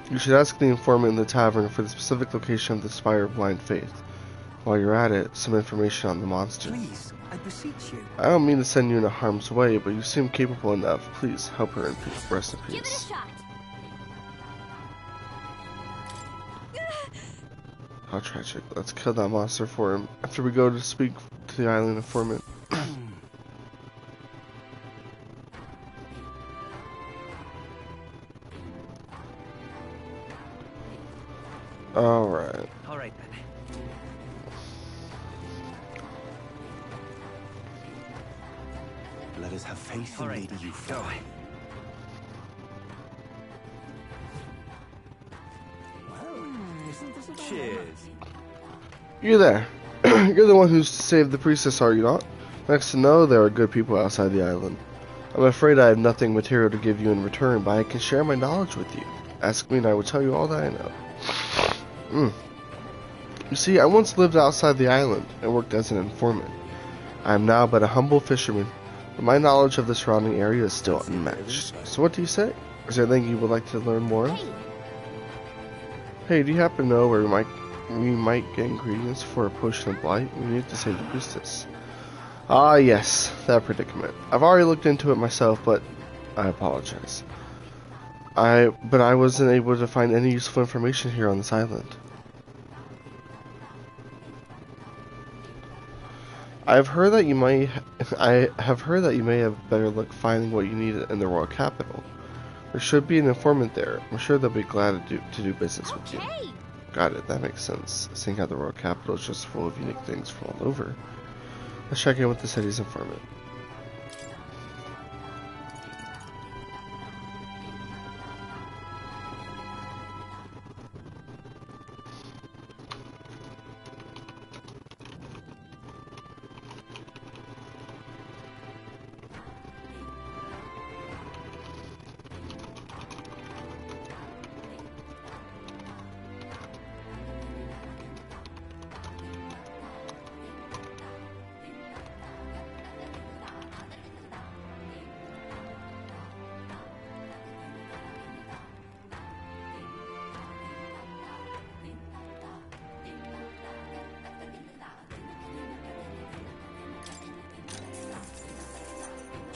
You should ask the informant in the tavern for the specific location of the Spire of Blind Faith. While you're at it, some information on the monster. Please, I beseech you. I don't mean to send you into harm's way, but you seem capable enough. Please help her in peace. Rest in peace. Give it a shot. How tragic. Let's kill that monster for him after we go to speak to the island informant. Alright. Alright then. Let us have faith in Lady Yufa. Go. Cheers. You there. You're the one who saved the priestess, are you not? Next to know, there are good people outside the island. I'm afraid I have nothing material to give you in return, but I can share my knowledge with you. Ask me and I will tell you all that I know. You see, I once lived outside the island and worked as an informant. I am now but a humble fisherman, but my knowledge of the surrounding area is still unmatched. So what do you say? Is there anything you would like to learn more of? Hey, do you happen to know where we might get ingredients for a potion of blight? We need to save the priestess. Ah, yes, that predicament. I've already looked into it myself, but I apologize. But I wasn't able to find any useful information here on this island. I have heard that you may have better luck finding what you need in the royal capital. There should be an informant there. I'm sure they'll be glad to do business with you. Got it, that makes sense. Seeing how the royal capital is just full of unique things from all over. Let's check in with the city's informant.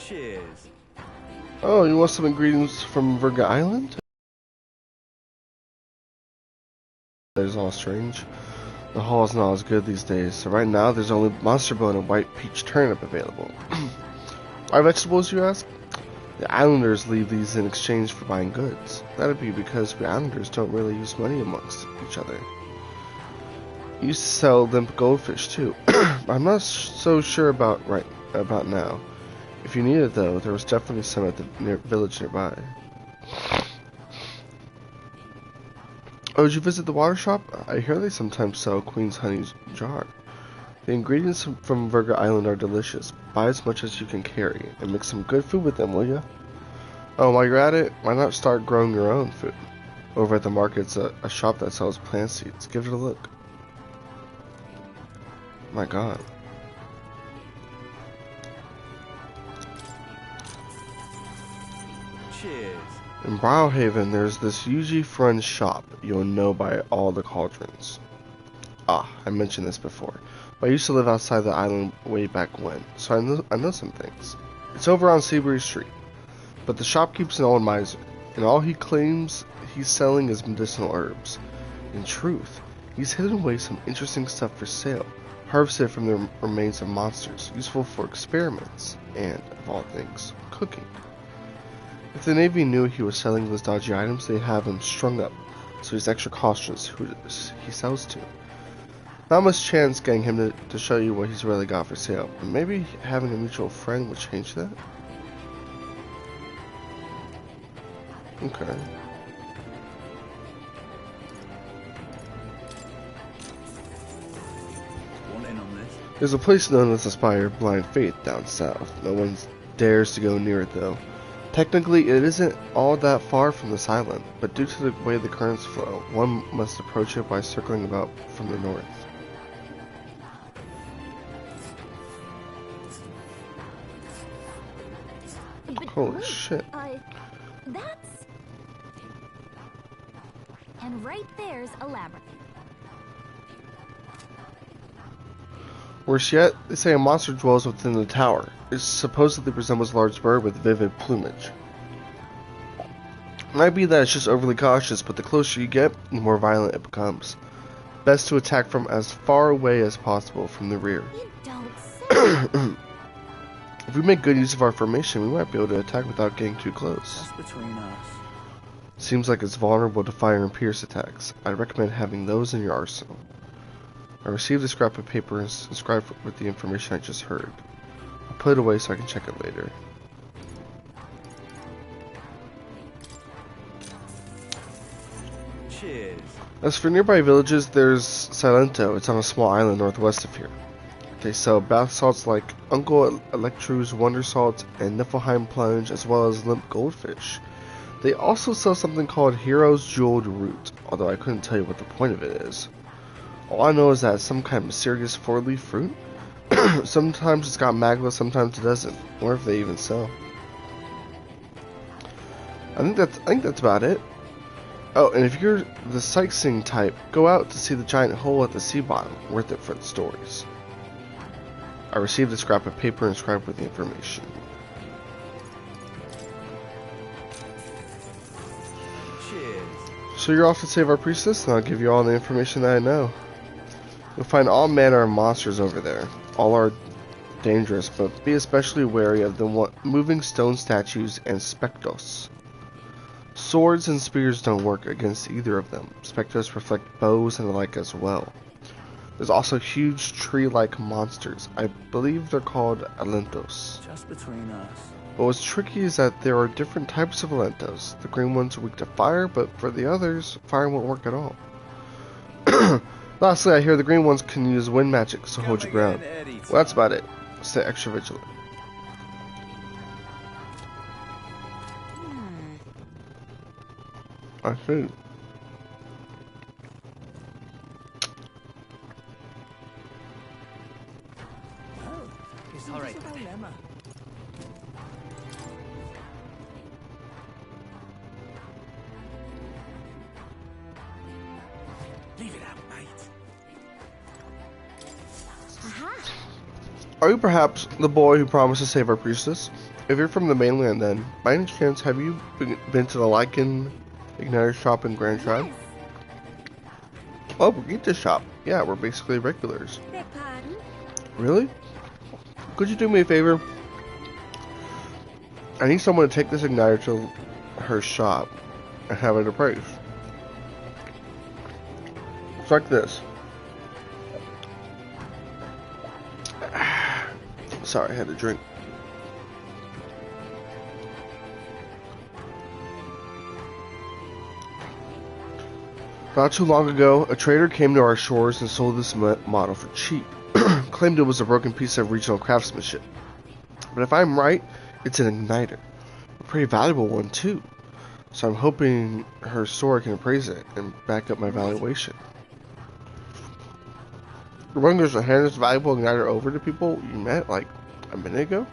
Cheers. Oh, you want some ingredients from Virga Island? That is all strange. The hall is not as good these days, so right now there's only monster bone and white peach turnip available. Why vegetables, you ask? The islanders leave these in exchange for buying goods. That'd be because we islanders don't really use money amongst each other. We used to sell limp goldfish too. I'm not so sure about now. If you need it though, there was definitely some at the village nearby. Oh, did you visit the water shop? I hear they sometimes sell Queen's Honey's jar. The ingredients from Virga Island are delicious. Buy as much as you can carry, and make some good food with them, will ya? Oh, while you're at it, why not start growing your own food? Over at the market's a shop that sells plant seeds. Give it a look. My god. Cheers. In Browhaven, there's this Yuji Frun shop you'll know by all the cauldrons. Ah, I mentioned this before, but I used to live outside the island way back when, so I know some things. It's over on Seabury Street, but the shopkeeper's an old miser, and all he claims he's selling is medicinal herbs. In truth, he's hidden away some interesting stuff for sale, harvested from the remains of monsters, useful for experiments, and, of all things, cooking. If the Navy knew he was selling those dodgy items, they'd have him strung up, so he's extra cautious who he sells to. Not much chance getting him to show you what he's really got for sale, but maybe having a mutual friend would change that? Okay. There's a place known as the Spire of Blind Faith down south. No one dares to go near it though. Technically, it isn't all that far from this island, but due to the way the currents flow, one must approach it by circling about from the north. Holy shit. That's... And right there's a labyrinth. Worse yet, they say a monster dwells within the tower. It supposedly resembles a large bird with vivid plumage. It might be that it's just overly cautious, but the closer you get, the more violent it becomes. Best to attack from as far away as possible from the rear. You don't say. If we make good use of our formation, we might be able to attack without getting too close. That's between us. Seems like it's vulnerable to fire and pierce attacks. I'd recommend having those in your arsenal. I received a scrap of paper inscribed with the information I just heard. I'll put it away so I can check it later. Cheers. As for nearby villages, there's Silento. It's on a small island northwest of here. They sell bath salts like Uncle Electru's Wonder Salt and Niflheim Plunge, as well as limp goldfish. They also sell something called Hero's Jeweled Root, although I couldn't tell you what the point of it is. All I know is that it's some kind of mysterious four-leaf fruit. Sometimes it's got magma, sometimes it doesn't. Or if they even sell. I think that's about it. Oh, and if you're the sightseeing type, go out to see the giant hole at the sea bottom. Worth it for the stories. I received a scrap of paper inscribed with the information. Cheers. So you're off to save our priestess, and I'll give you all the information that I know. You'll find all manner of monsters over there. All are dangerous, but be especially wary of the moving stone statues and spectros. Swords and spears don't work against either of them. Spectros reflect bows and the like as well. There's also huge tree-like monsters. I believe they're called Alentos. Just between us. But what's tricky is that there are different types of Alentos. The green ones are weak to fire, but for the others, fire won't work at all. Lastly, I hear the green ones can use wind magic, so hold your ground. Well, that's about it. Stay extra vigilant. I see. It's all right. Aha! Are you perhaps the boy who promised to save our priestess? If you're from the mainland, then, by any chance, have you been to the Lycan Igniter shop in Grand Tribe? Oh, Brigitte shop. Yeah, we're basically regulars. Beg pardon? Really? Could you do me a favor? I need someone to take this igniter to her shop and have it appraised. It's like this. Sorry, I had to drink. Not too long ago, a trader came to our shores and sold this model for cheap. Claimed it was a broken piece of regional craftsmanship. But if I'm right, it's an igniter. A pretty valuable one, too. So I'm hoping her store can appraise it and back up my valuation. You're wondering to hand this valuable igniter over to people you met like a minute ago?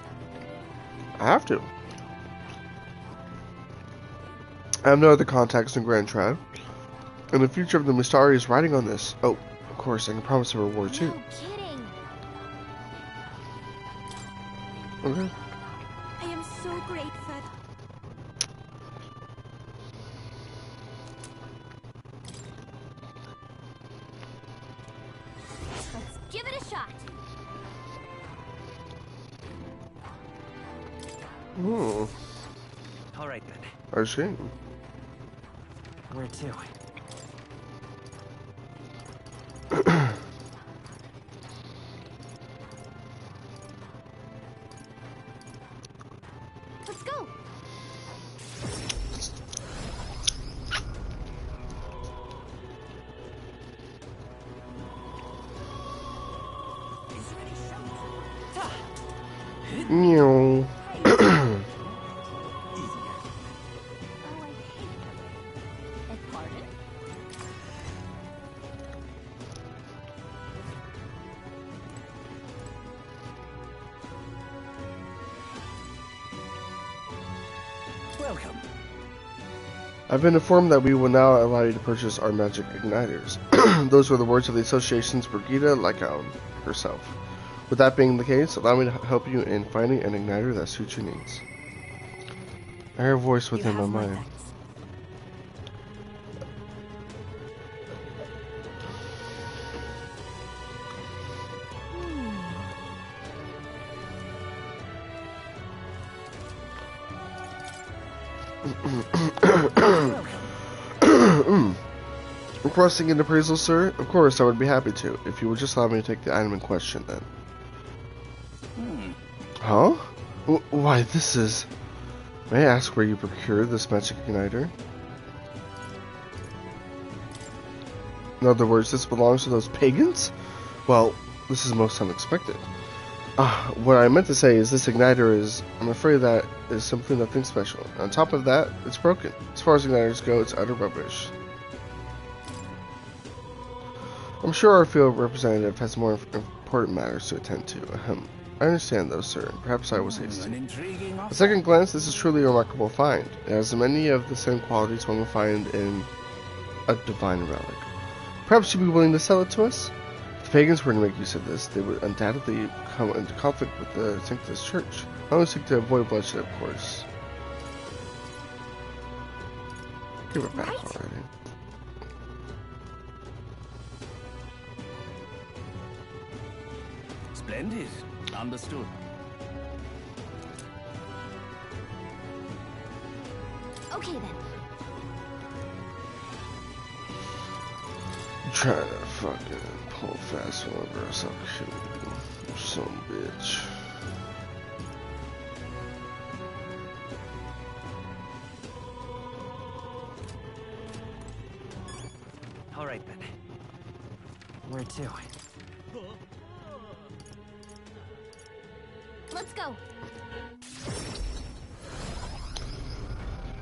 I have to. I have no other contacts in Grand Tribe. And the future of the Mustari is riding on this. Oh, of course, I can promise a reward too. No kidding. Okay. I am so grateful. Let's give it a shot. Hmm. All right then. I see. Where to? Let's go. Meow. Welcome. I've been informed that we will now allow you to purchase our magic igniters. Those were the words of the association's Brigitte Lycan herself. With that being the case, allow me to help you in finding an igniter that suits your needs. I hear a voice within my mind. Requesting an appraisal, sir? Of course, I would be happy to, if you would just allow me to take the item in question, then. Huh? Why, this is... May I ask where you procured this magic igniter? In other words, this belongs to those pagans? Well, this is most unexpected. What I meant to say is this igniter is... I'm afraid that is simply nothing special. On top of that, it's broken. As far as igniters go, it's utter rubbish. I'm sure our field representative has more important matters to attend to. I understand though, sir. Perhaps I was hasty. At second glance, this is truly a remarkable find. It has many of the same qualities one would find in a divine relic. Perhaps you'd be willing to sell it to us? If the pagans were to make use of this, they would undoubtedly come into conflict with the Sanctus Church. I only seek to avoid bloodshed, of course. Give it back already. Splendid. Understood. Okay then. Try to fucking pull fast whenever I suck shit. You son of a bitch. All right then. Where to? Let's go.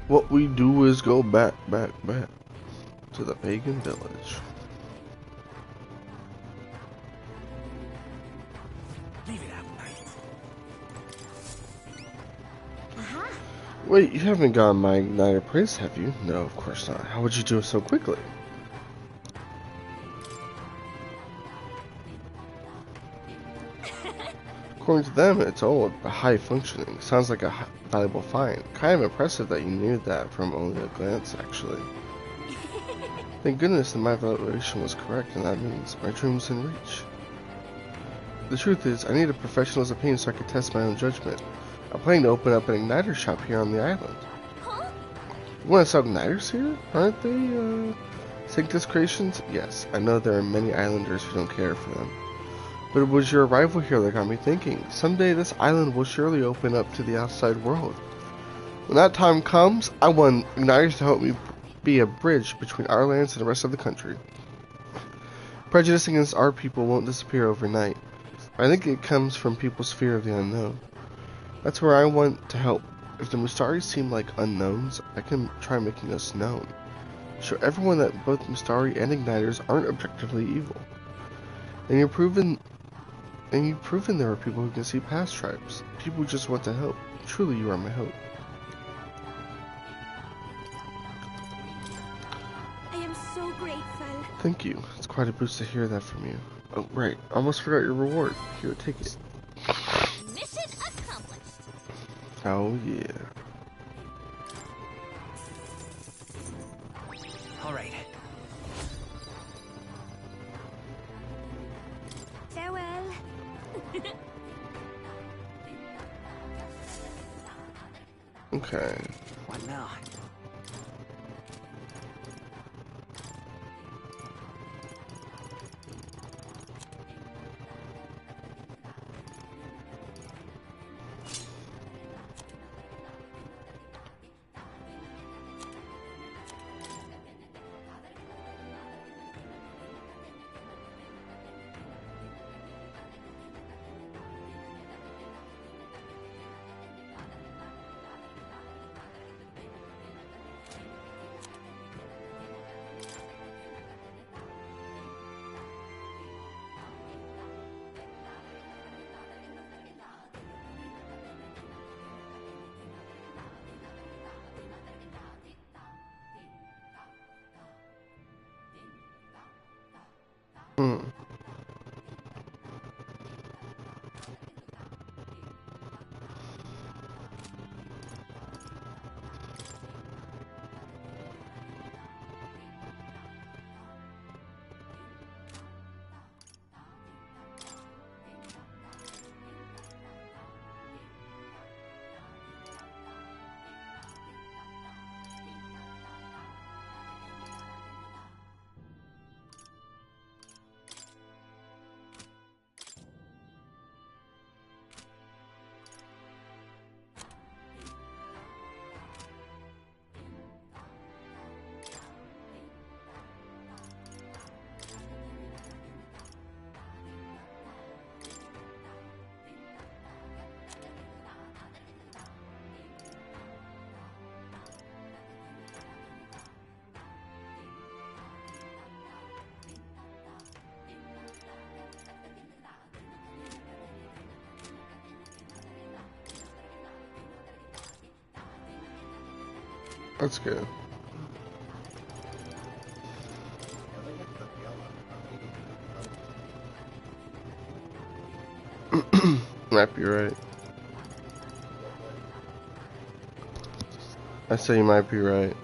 What we do is go back to the pagan village. Leave it out, mate. Wait, you haven't gotten my igniter praise, have you? No, of course not. How would you do it so quickly? Of According to them, it's old, but high functioning. Sounds like a valuable find. Kind of impressive that you knew that from only a glance, actually. Thank goodness that my evaluation was correct, and that means my dream's in reach. The truth is, I need a professional's opinion so I can test my own judgment. I'm planning to open up an igniter shop here on the island. You want to sell igniters here? Aren't they, Sanctus creations? Yes, I know there are many islanders who don't care for them. But it was your arrival here that got me thinking. Someday this island will surely open up to the outside world. When that time comes, I want igniters to help me be a bridge between our lands and the rest of the country. Prejudice against our people won't disappear overnight. I think it comes from people's fear of the unknown. That's where I want to help. If the Mustari seem like unknowns, I can try making us known. Show everyone that both Mustari and Igniters aren't objectively evil. And you've proven there are people who can see past tribes. People who just want to help. Truly, you are my hope. I am so grateful. Thank you. It's quite a boost to hear that from you. Oh, right. I almost forgot your reward. Here, take it. Mission accomplished. Oh, yeah. All right. Farewell. Okay. What now? That's good. Might be right. I say you might be right.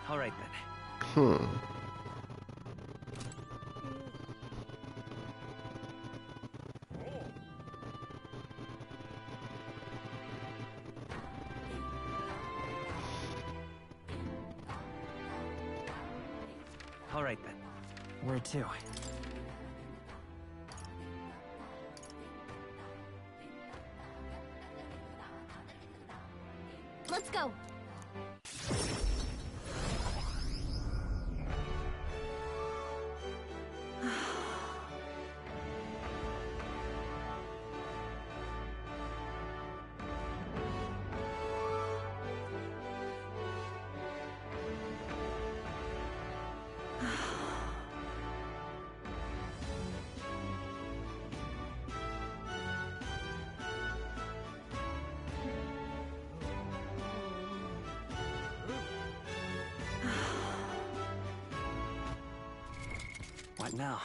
All right then. All right then. Where to? Let's go. What now?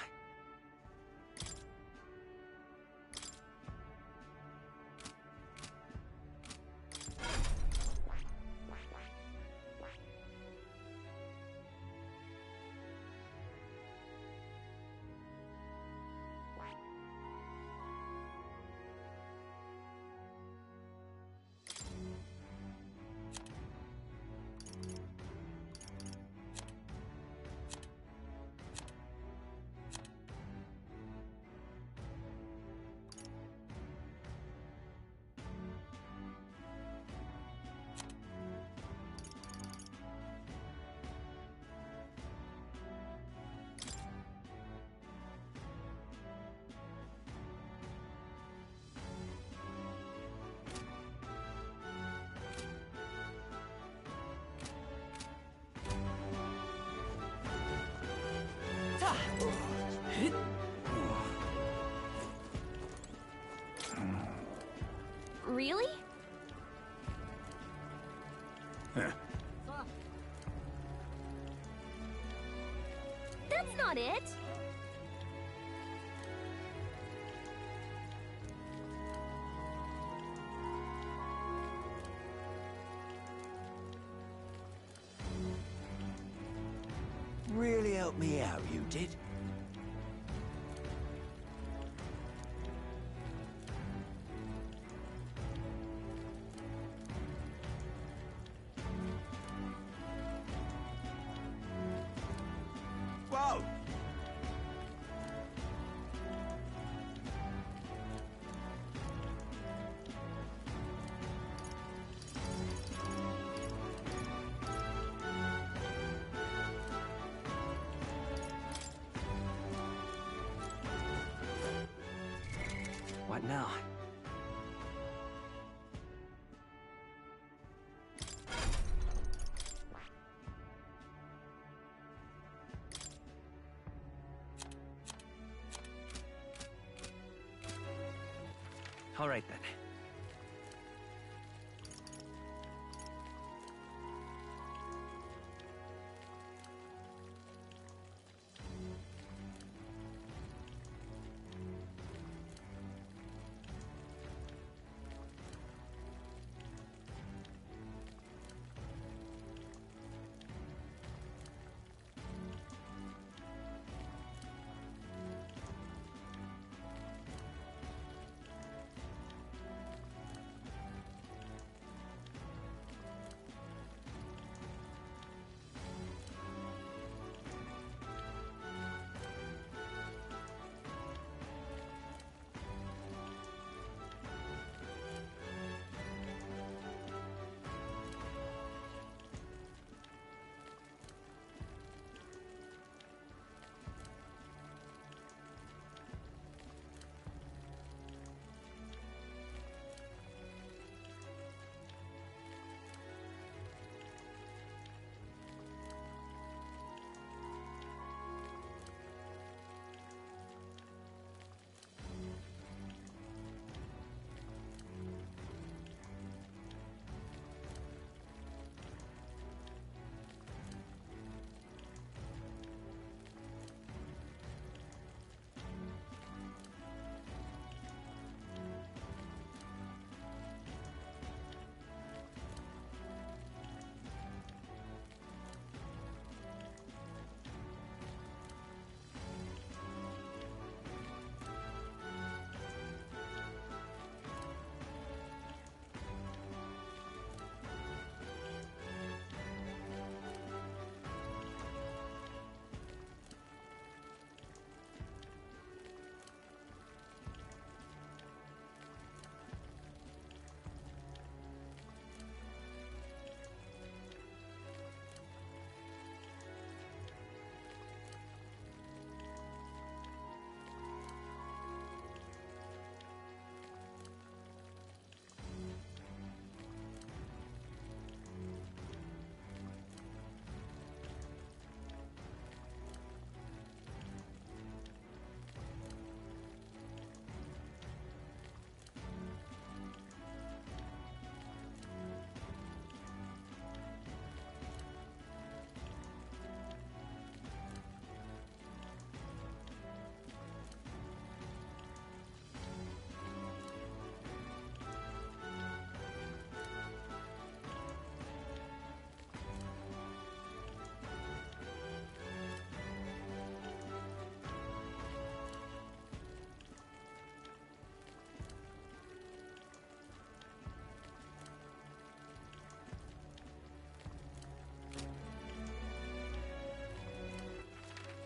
Really? That's not it. Really helped me out, you did. Whoa! What now? All right then.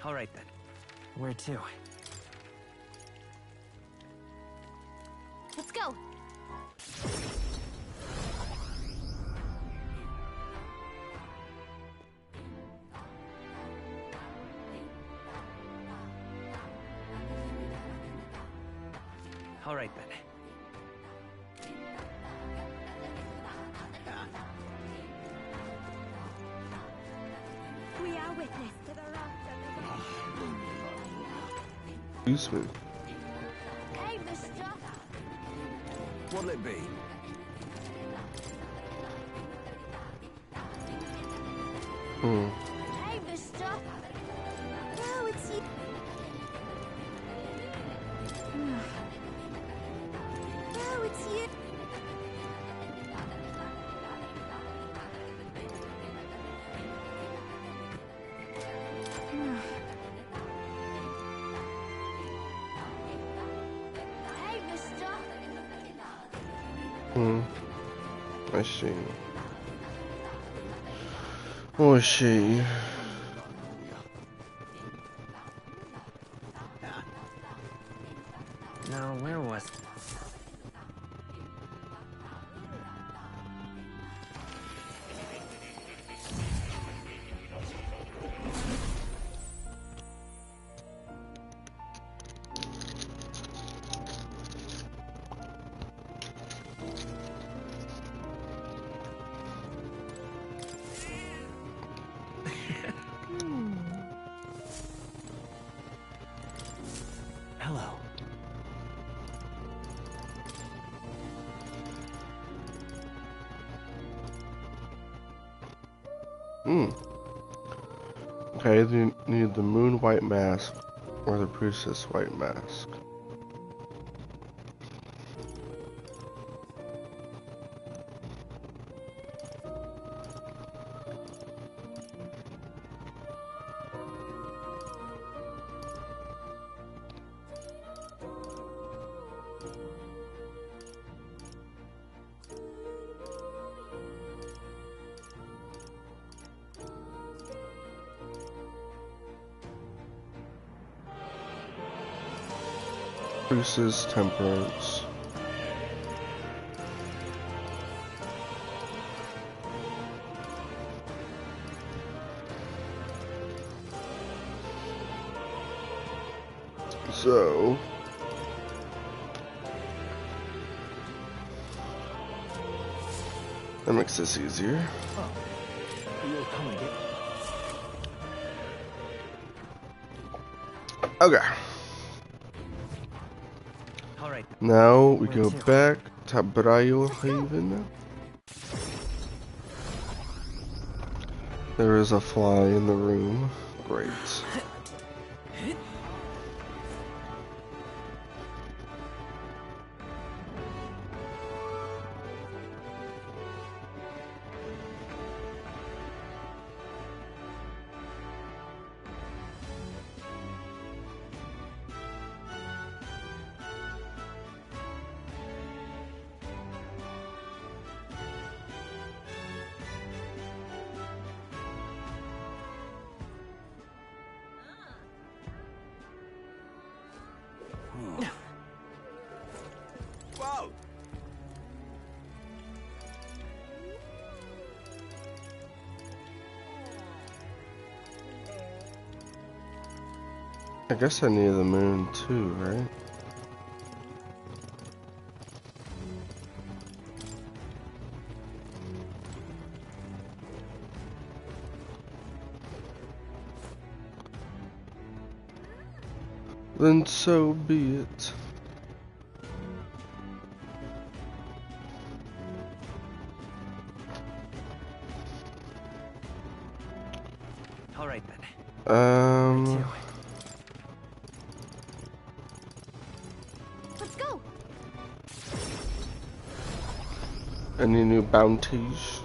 All right then. Where to? Let's go. All right then. We are witness to the wrath Excuse me. Hey, mister. What'll it be? Hey, mister. No, it's you. No, it's you. Hey, mister. I see. Oh, I see. Now, where was... Hello. Okay, you need the moon white mask or the priestess white mask. Priestess temperance. So that makes this easier. Oh, you'll come and get... Okay. All right. Now we go back to Braille Haven. There is a fly in the room. Great. Whoa! I guess I need the moon too, right? Then so be it. All right then. Let's go. Any new bounties?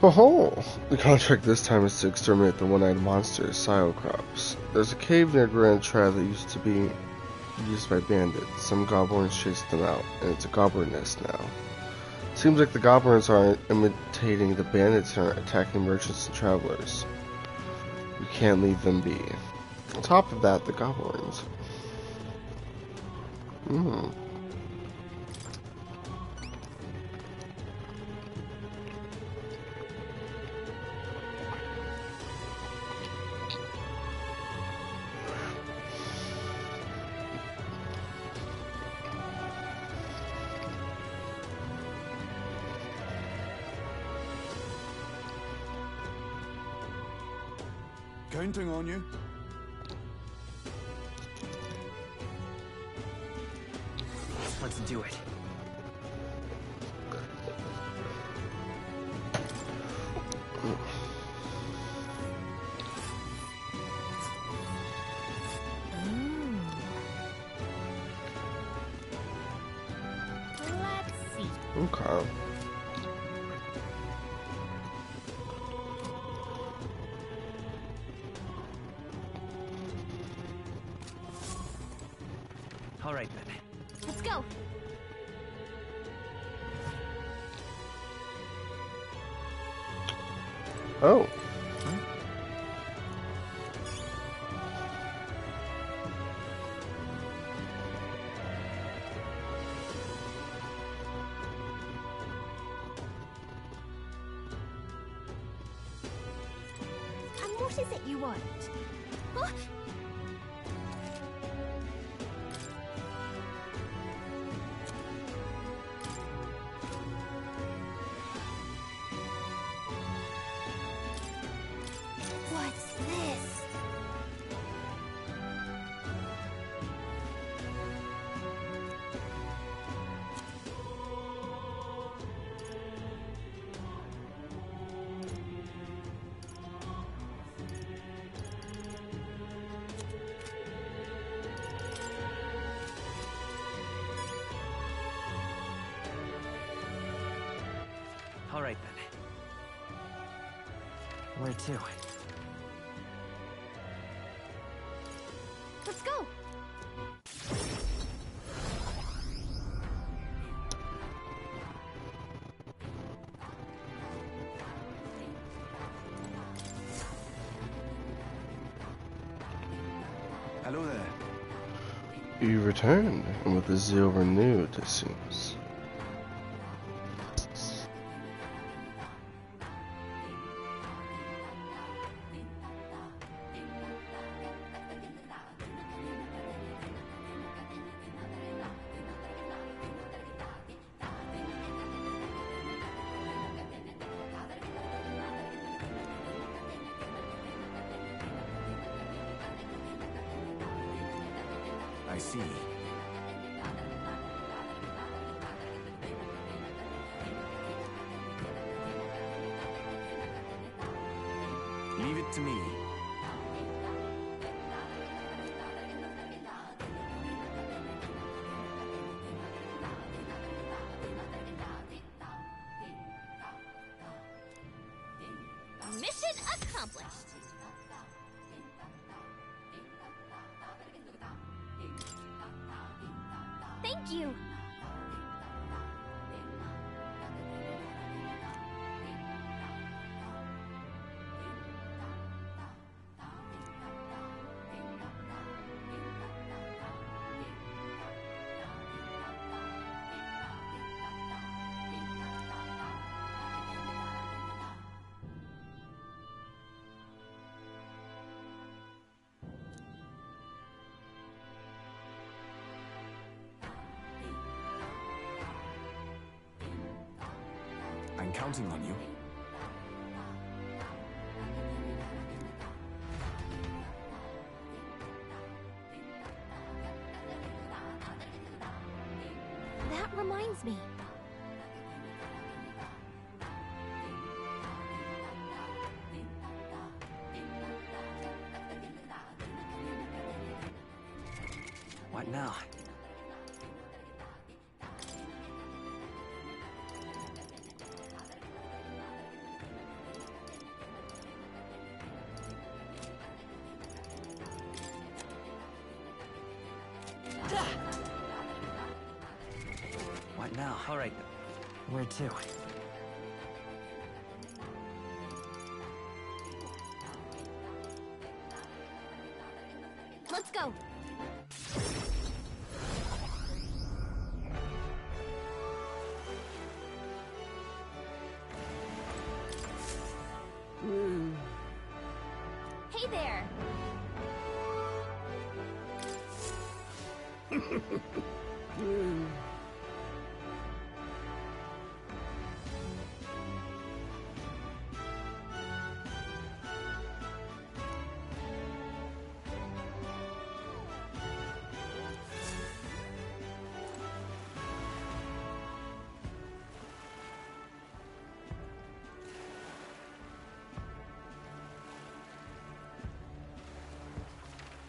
Oh, the contract this time is to exterminate the one-eyed monster, Cyocrops. There's a cave near Grand Tra that used to be used by bandits. Some goblins chased them out, and it's a goblin nest now. Seems like the goblins are imitating the bandits and are attacking merchants and travelers. We can't leave them be. On top of that, the goblins. Counting on you. Let's do it. Let's see. Okay. All right then. Let's go. Oh. And what is it you want? Huh? What's this? All right then. Where to? Let's go. Hello there. You returned, and with a zeal renewed, it seems. I see. Leave it to me. Mission accomplished. Thank you. I'm counting on you. That reminds me. What now? No. All right. Where to? Let's go. Hey there.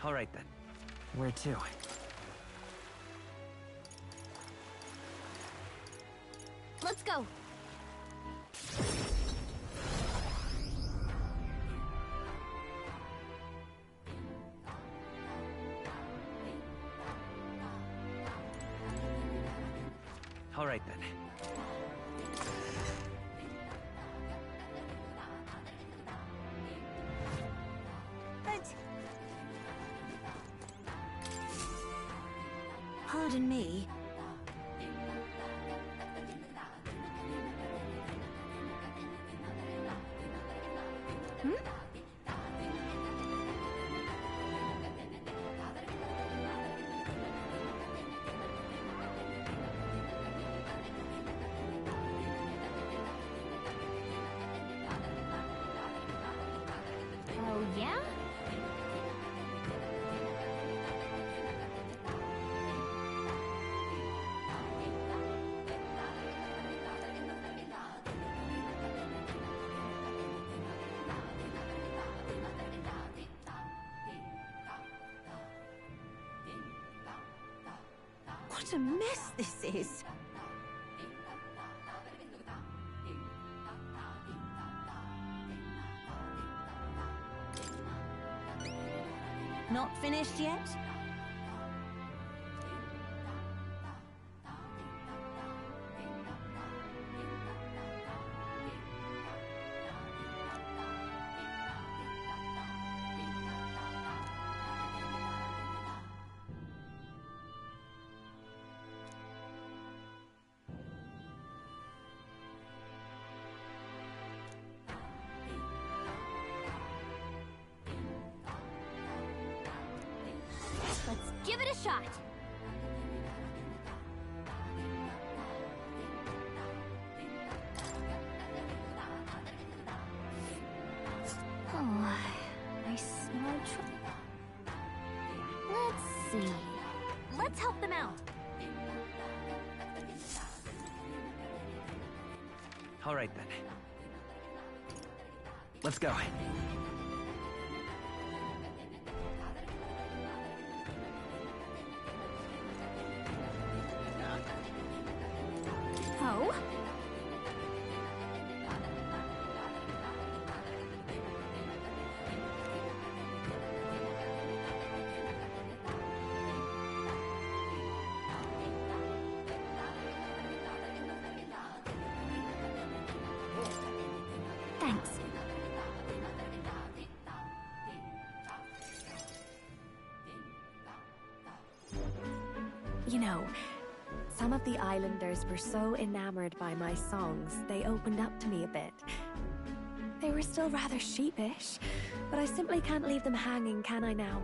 All right then. Where to? Let's go. All right then. Pardon me. Oh, yeah? What a mess this is. Not finished yet? Let's give it a shot. Oh, I smell trouble. Let's see. Let's help them out. All right then. Let's go. Oh? Thanks. You know, some of the islanders were so enamored by my songs, they opened up to me a bit. They were still rather sheepish, but I simply can't leave them hanging, can I now?